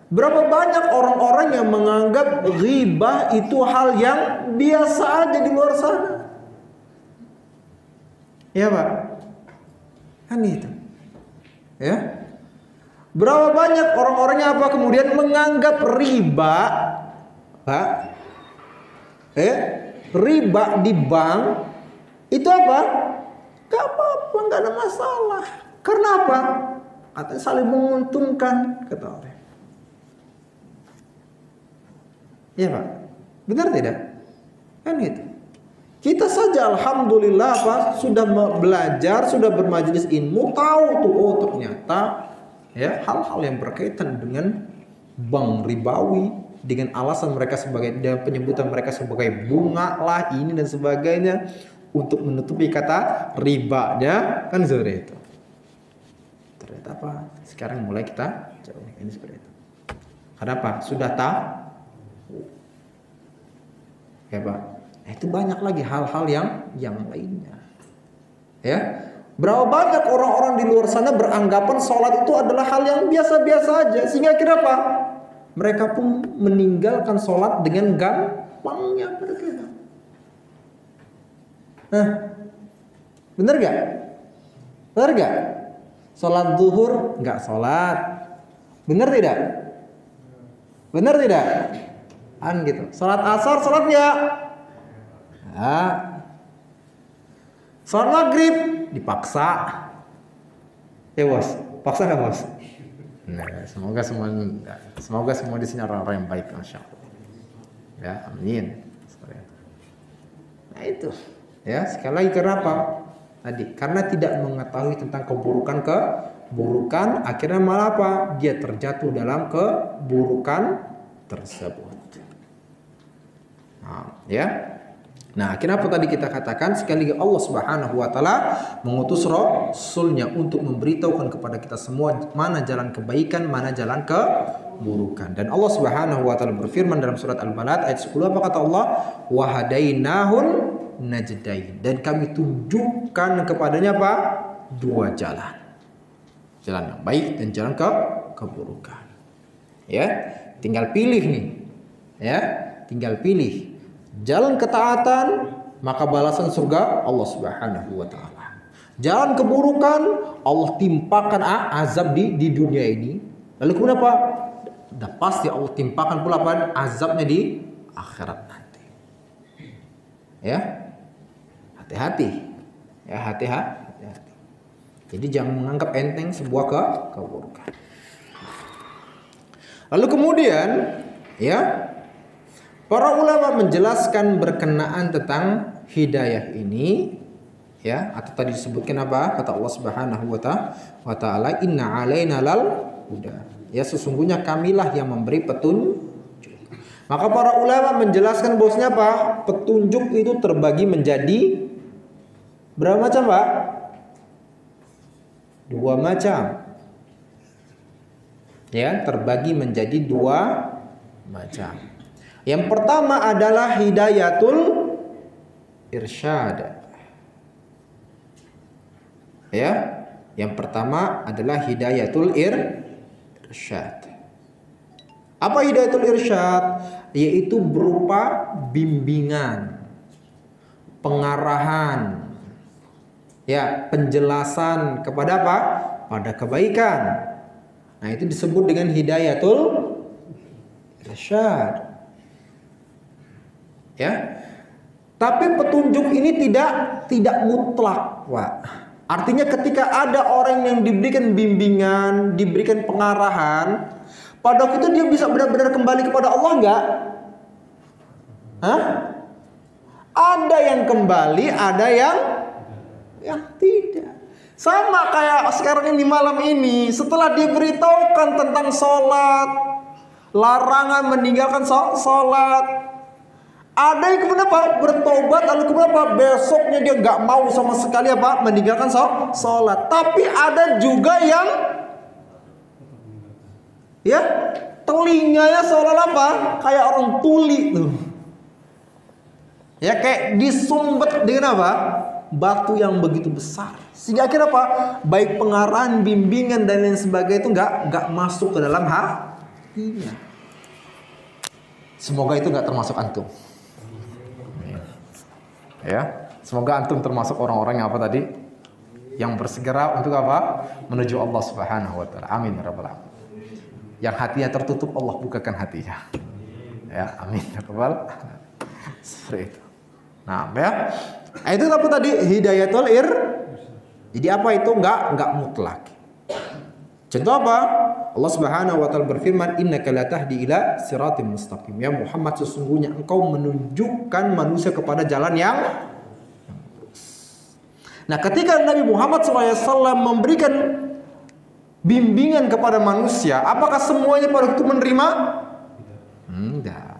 [SPEAKER 1] Berapa banyak orang-orang yang menganggap ghibah itu hal yang biasa aja di luar sana. Ya, Pak. Kan itu. Ya. Berapa banyak orang-orangnya apa kemudian menganggap riba, Pak? Riba di bank itu apa? Gak apa-apa, gak ada masalah. Karena apa? Katanya saling menguntungkan, kata orang. Ya, Pak. Benar tidak? Kan gitu. Kita saja alhamdulillah apa? Sudah belajar, sudah bermajelis ilmu, tahu tuh oh ternyata ya hal-hal yang berkaitan dengan bank ribawi, dengan alasan mereka sebagai, dan penyebutan mereka sebagai bunga lah ini dan sebagainya untuk menutupi kata ribanya, kan seperti itu. Ternyata apa? Sekarang mulai kita jauh ini seperti itu. Karena apa? Sudah tahu. Ya, Pak. Itu banyak lagi hal-hal yang lainnya. Ya. Berapa banyak orang-orang di luar sana beranggapan sholat itu adalah hal yang biasa-biasa aja, sehingga kira apa? Mereka pun meninggalkan sholat dengan gampangnya begitu. Nah, bener gak? Bener gak? Sholat zuhur nggak sholat, bener tidak? Bener tidak? An gitu. Sholat asar sholat nggak? Nah. Sholat maghrib dipaksa. Ya bos, paksa nggak bos? Nah, semoga semua di sini orang-orang yang baik, masya Allah. Ya, amin. Nah itu, ya sekali lagi kenapa? Tadi karena tidak mengetahui tentang keburukan, akhirnya malah apa? Dia terjatuh dalam keburukan tersebut. Nah, ya. Nah, kenapa tadi kita katakan sekali lagi Allah Subhanahu wa taala mengutus rasulnya untuk memberitahukan kepada kita semua mana jalan kebaikan, mana jalan keburukan. Dan Allah Subhanahu wa taala berfirman dalam surat Al-Balad ayat 10, apa kata Allah? Wa hadainahun najdain. Dan kami tunjukkan kepadanya apa? Dua jalan. Jalan yang baik dan jalan keburukan. Ya, tinggal pilih nih. Ya, tinggal pilih. Jalan ketaatan, maka balasan surga Allah Subhanahu wa taala. Jalan keburukan, Allah timpakan azab di dunia ini. Lalu kemudian apa? Udah pasti Allah timpakan pula apa? Azabnya di akhirat nanti. Ya. Hati-hati. Ya, hati-hati. Jadi jangan menganggap enteng sebuah keburukan. Lalu kemudian, ya, Para ulama menjelaskan berkenaan tentang hidayah ini, ya, atau tadi disebutkan apa? Kata Allah Subhanahu wa taala, "Inna 'alaina lal huda." Ya, sesungguhnya kamilah yang memberi petunjuk. Maka para ulama menjelaskan bahwasanya apa? Petunjuk itu terbagi menjadi berapa macam, Pak? 2 macam. Ya, terbagi menjadi 2 macam. Yang pertama adalah hidayatul irsyad. Ya, yang pertama adalah hidayatul irsyad. Apa hidayatul irsyad? Yaitu berupa bimbingan, pengarahan, ya, penjelasan kepada apa? Pada kebaikan. Nah, itu disebut dengan hidayatul irsyad. Ya. Tapi petunjuk ini tidak mutlak, Pak. Artinya ketika ada orang yang diberikan bimbingan, diberikan pengarahan, pada waktu itu dia bisa benar-benar kembali kepada Allah enggak? Hah? Ada yang kembali, ada yang tidak. Sama kayak sekarang ini, malam ini, setelah diberitahukan tentang sholat, larangan meninggalkan sholat, ada yang kemudian apa? Bertobat, lalu kemudian apa? Besoknya dia nggak mau sama sekali apa? Meninggalkan sholat. Tapi ada juga yang ya telinganya seolah apa? Kayak orang tuli tuh. Ya, kayak disumbet dengan apa? Batu yang begitu besar. Sehingga akhirnya apa? Baik pengarahan, bimbingan dan lain sebagainya itu nggak masuk ke dalam hatinya. Semoga itu nggak termasuk antum. Ya, semoga antum termasuk orang-orang yang apa tadi? Yang bersegera untuk apa? Menuju Allah Subhanahu wa taala. Amin ya rabbal alamin. Yang hatinya tertutup, Allah bukakan hatinya. Ya, amin ya rabbal alamin. Seperti itu. Nah, ya. Itu apa tadi? Hidayatul Jadi apa itu? Enggak mutlak. Contoh apa? Allah Subhanahu wa taala berfirman, "Innaka la tahdi ila siratim mustaqim." Ya Muhammad, sesungguhnya engkau menunjukkan manusia kepada jalan yang lurus. Nah, ketika Nabi Muhammad SAW memberikan bimbingan kepada manusia, apakah semuanya pada itu menerima? Enggak.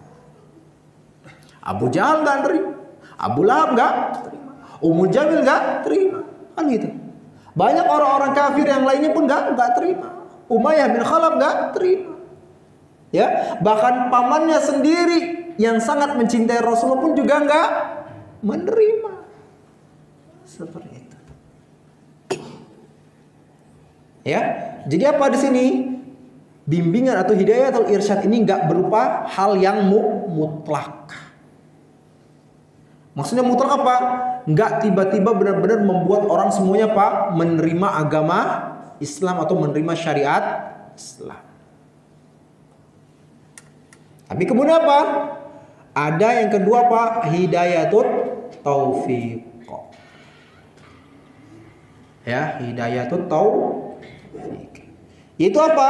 [SPEAKER 1] Abu Jahal enggak terima, Abu Lahab enggak terima, Ummu Jamil enggak terima, kan gitu. Banyak orang-orang kafir yang lainnya pun enggak terima. Umayyah bin Khalaf enggak terima. Ya, bahkan pamannya sendiri yang sangat mencintai Rasulullah pun juga enggak menerima. Seperti itu. Ya, jadi apa di sini? Bimbingan atau hidayah atau irsyad ini enggak berupa hal yang mutlak. Maksudnya mutlak apa? Enggak tiba-tiba benar-benar membuat orang semuanya apa? Menerima agama Islam atau menerima syariat Islam. Tapi kemudian apa? Ada yang kedua apa? Hidayatut taufiq. Ya, hidayatut taufiq. Itu apa?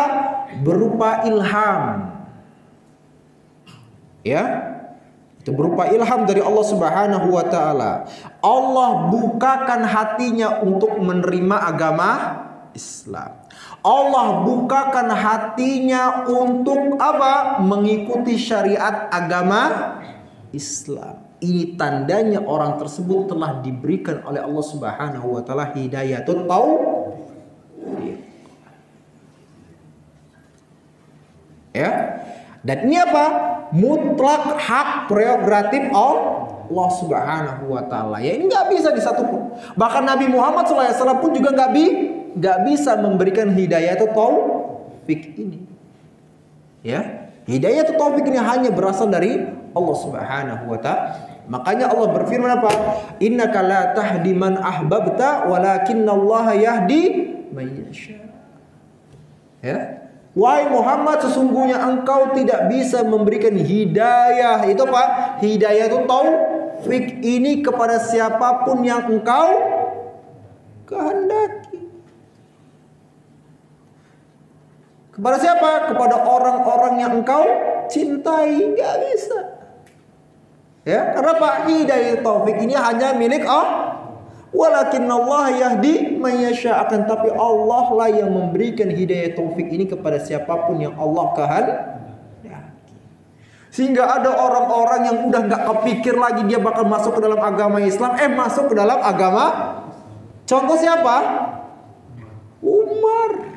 [SPEAKER 1] Berupa ilham. Ya. Itu berupa ilham dari Allah Subhanahu wa taala. Allah bukakan hatinya untuk menerima agama Islam. Allah bukakan hatinya untuk apa? Mengikuti syariat agama Islam. Ini tandanya orang tersebut telah diberikan oleh Allah Subhanahu wa taala hidayatut taufiq. Ya. Dan ini apa? Mutlak hak prerogatif Allah Subhanahu wa taala. Ya, ini nggak bisa disatupun. Bahkan Nabi Muhammad SAW pun juga nggak bisa memberikan hidayah atau taufik ini. Ya, hidayah atau taufik ini hanya berasal dari Allah Subhanahu wa taala. Makanya Allah berfirman apa? Innaka la tahdi man ahbabta walakinallaha yahdi man yasha. Ya. Wahai Muhammad, sesungguhnya engkau tidak bisa memberikan hidayah. Itu apa? Hidayah itu taufik ini kepada siapapun yang engkau kehendaki. Kepada siapa? Kepada orang-orang yang engkau cintai. Gak bisa. Ya, karena Pak hidayah taufik ini hanya milik Allah. Walakinnallaha yahdi man yasha, akan tapi Allah lah yang memberikan hidayah taufik ini kepada siapapun yang Allah kehendaki. Sehingga ada orang-orang yang udah nggak kepikir lagi dia bakal masuk ke dalam agama Islam, masuk ke dalam agama. Contoh siapa? Umar.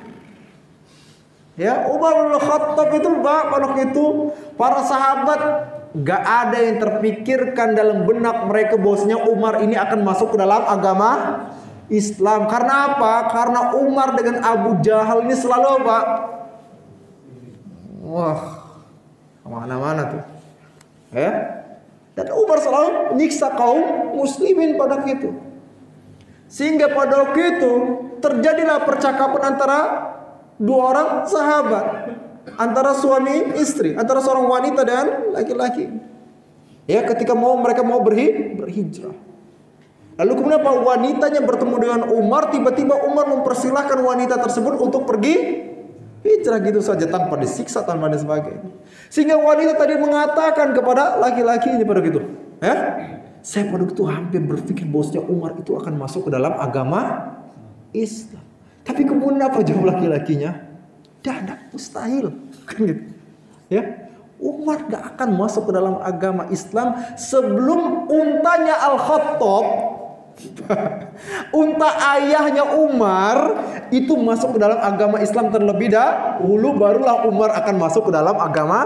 [SPEAKER 1] Ya, Umar bin Khattab itu pada itu para sahabat gak ada yang terpikirkan dalam benak mereka bahwasanya Umar ini akan masuk ke dalam agama Islam. Karena apa? Karena Umar dengan Abu Jahal ini selalu apa? Wah, kemana-mana tuh. Ya, dan Umar selalu menyiksa kaum muslimin pada waktu itu. Sehingga pada waktu itu terjadilah percakapan antara dua orang sahabat, antara suami istri, antara seorang wanita dan laki-laki. Ya, ketika mereka mau berhijrah. Lalu kemudian apa? Wanitanya bertemu dengan Umar, tiba-tiba Umar mempersilahkan wanita tersebut untuk pergi hijrah gitu saja tanpa disiksa, tanpa dan sebagainya. Sehingga wanita tadi mengatakan kepada laki-laki ini pada gitu, saya pada itu hampir berpikir bahwasanya Umar itu akan masuk ke dalam agama Islam. Tapi kemudian apa jawab laki-lakinya? Tidak, mustahil. Kan gitu. Ya, Umar gak akan masuk ke dalam agama Islam sebelum untanya Al-Khattab, unta ayahnya Umar itu masuk ke dalam agama Islam terlebih dahulu, barulah Umar akan masuk ke dalam agama.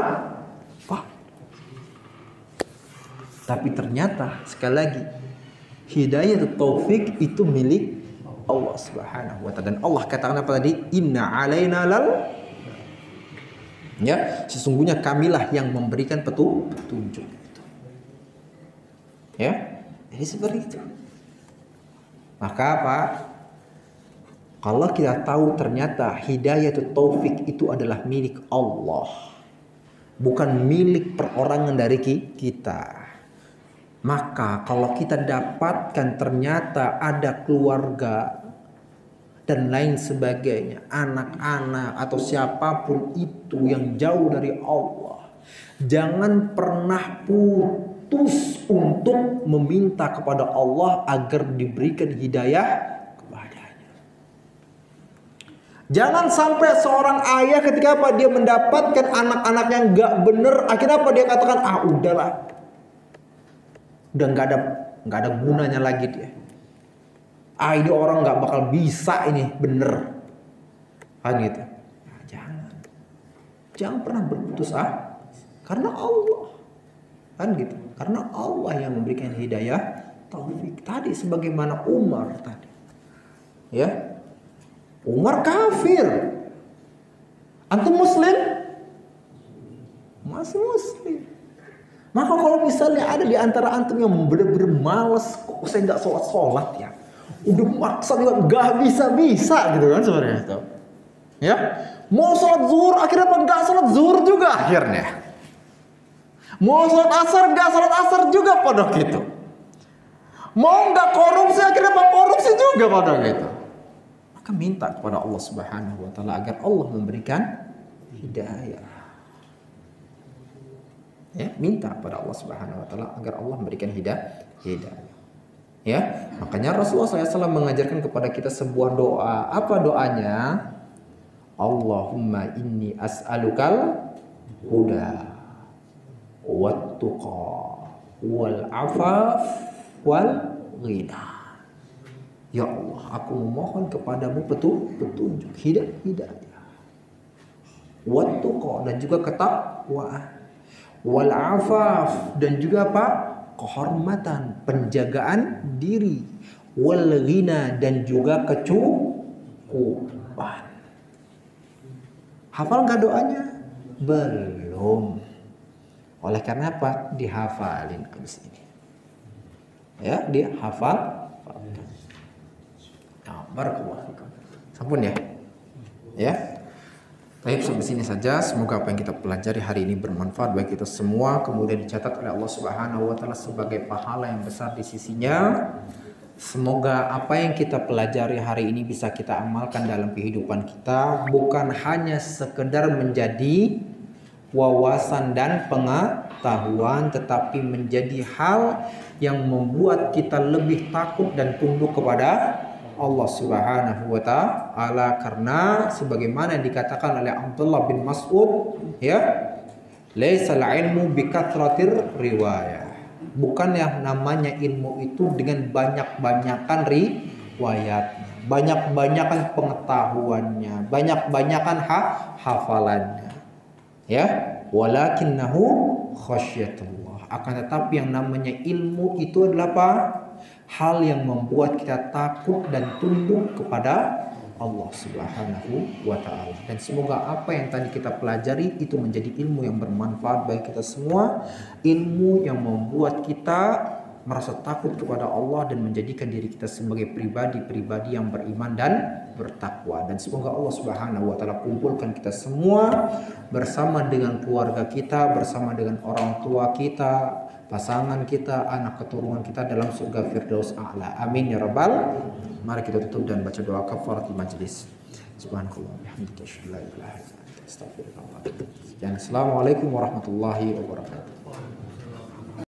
[SPEAKER 1] Tapi ternyata sekali lagi hidayah taufik itu milik Allah Subhanahu wa taala. Dan Allah katakan apa tadi? Inna alaina lal, ya, sesungguhnya kamilah yang memberikan petunjuk. Ya, jadi seperti itu. Maka apa? Kalau kita tahu ternyata hidayah taufik itu adalah milik Allah, bukan milik perorangan dari kita. Maka kalau kita dapatkan ternyata ada keluarga dan lain sebagainya, anak-anak atau siapapun itu yang jauh dari Allah, jangan pernah putus untuk meminta kepada Allah agar diberikan hidayah kepadanya. Jangan sampai seorang ayah ketika apa dia mendapatkan anak-anak yang gak bener, akhirnya apa dia katakan, udahlah, udah nggak ada gunanya lagi dia. Ini orang nggak bakal bisa ini bener, kan gitu. Nah, jangan pernah berputus karena Allah, kan gitu. Karena Allah yang memberikan hidayah taufik tadi, sebagaimana Umar tadi. Ya, Umar kafir, antum muslim, masih muslim. Maka kalau misalnya ada di antara antum yang benar-benar malas, kok saya nggak sholat ya, udah maksa juga nggak bisa gitu kan sebenarnya itu. Ya, mau sholat zuhur akhirnya nggak sholat zuhur juga akhirnya. Mau sholat asar nggak sholat asar juga pada gitu. Mau nggak korupsi akhirnya korupsi juga pada gitu. Maka minta kepada Allah Subhanahu wa taala agar Allah memberikan hidayah. Ya, minta kepada Allah Subhanahu wa taala agar Allah memberikan hidayah. Ya, makanya Rasulullah SAW mengajarkan kepada kita sebuah doa. Apa doanya? Allahumma inni as'alukal huda wat tuqa wal afaf wal ghina. Ya Allah, aku memohon kepadamu petunjuk, hidayah. Wat tuqa, dan juga ketakwaan. Wal afaf, dan juga apa? Kehormatan, penjagaan diri. Wal ghina, dan juga kecukupan. Hafal gak doanya? Belum. Oleh karena apa? Dihafalin habis ini. Ya, dihafal. Nah, barakallahu fikum. Sampun ya. Ya. Baik, sampai sini saja. Semoga apa yang kita pelajari hari ini bermanfaat bagi kita semua, kemudian dicatat oleh Allah Subhanahu wa taala sebagai pahala yang besar di sisinya. Semoga apa yang kita pelajari hari ini bisa kita amalkan dalam kehidupan kita, bukan hanya sekedar menjadi wawasan dan pengetahuan, pengetahuan, tetapi menjadi hal yang membuat kita lebih takut dan tunduk kepada Allah Subhanahu wa taala, karena sebagaimana yang dikatakan oleh Abdullah bin Mas'ud, ya, laisal ilmu bikathratir riwayah. Bukan yang namanya ilmu itu dengan banyak-banyakan riwayatnya, banyak-banyakan pengetahuannya, banyak-banyakan hafalannya. Ya, walakinnahu khasyatullah. Akan tetapi yang namanya ilmu itu adalah apa? Hal yang membuat kita takut dan tunduk kepada Allah Subhanahu wa taala. Dan semoga apa yang tadi kita pelajari itu menjadi ilmu yang bermanfaat bagi kita semua, ilmu yang membuat kita merasa takut kepada Allah dan menjadikan diri kita sebagai pribadi-pribadi yang beriman dan bertakwa. Dan semoga Allah Subhanahu wa taala kumpulkan kita semua bersama dengan keluarga kita, bersama dengan orang tua kita, pasangan kita, anak keturunan kita dalam surga Firdaus A'la. Amin ya rabbal. Mari kita tutup dan baca doa kafaratul majlis. Subhanallah bihamdika asyhadu an la ilaha illa anta astaghfiruka wa atubu ilaik. Assalamualaikum warahmatullahi wabarakatuh.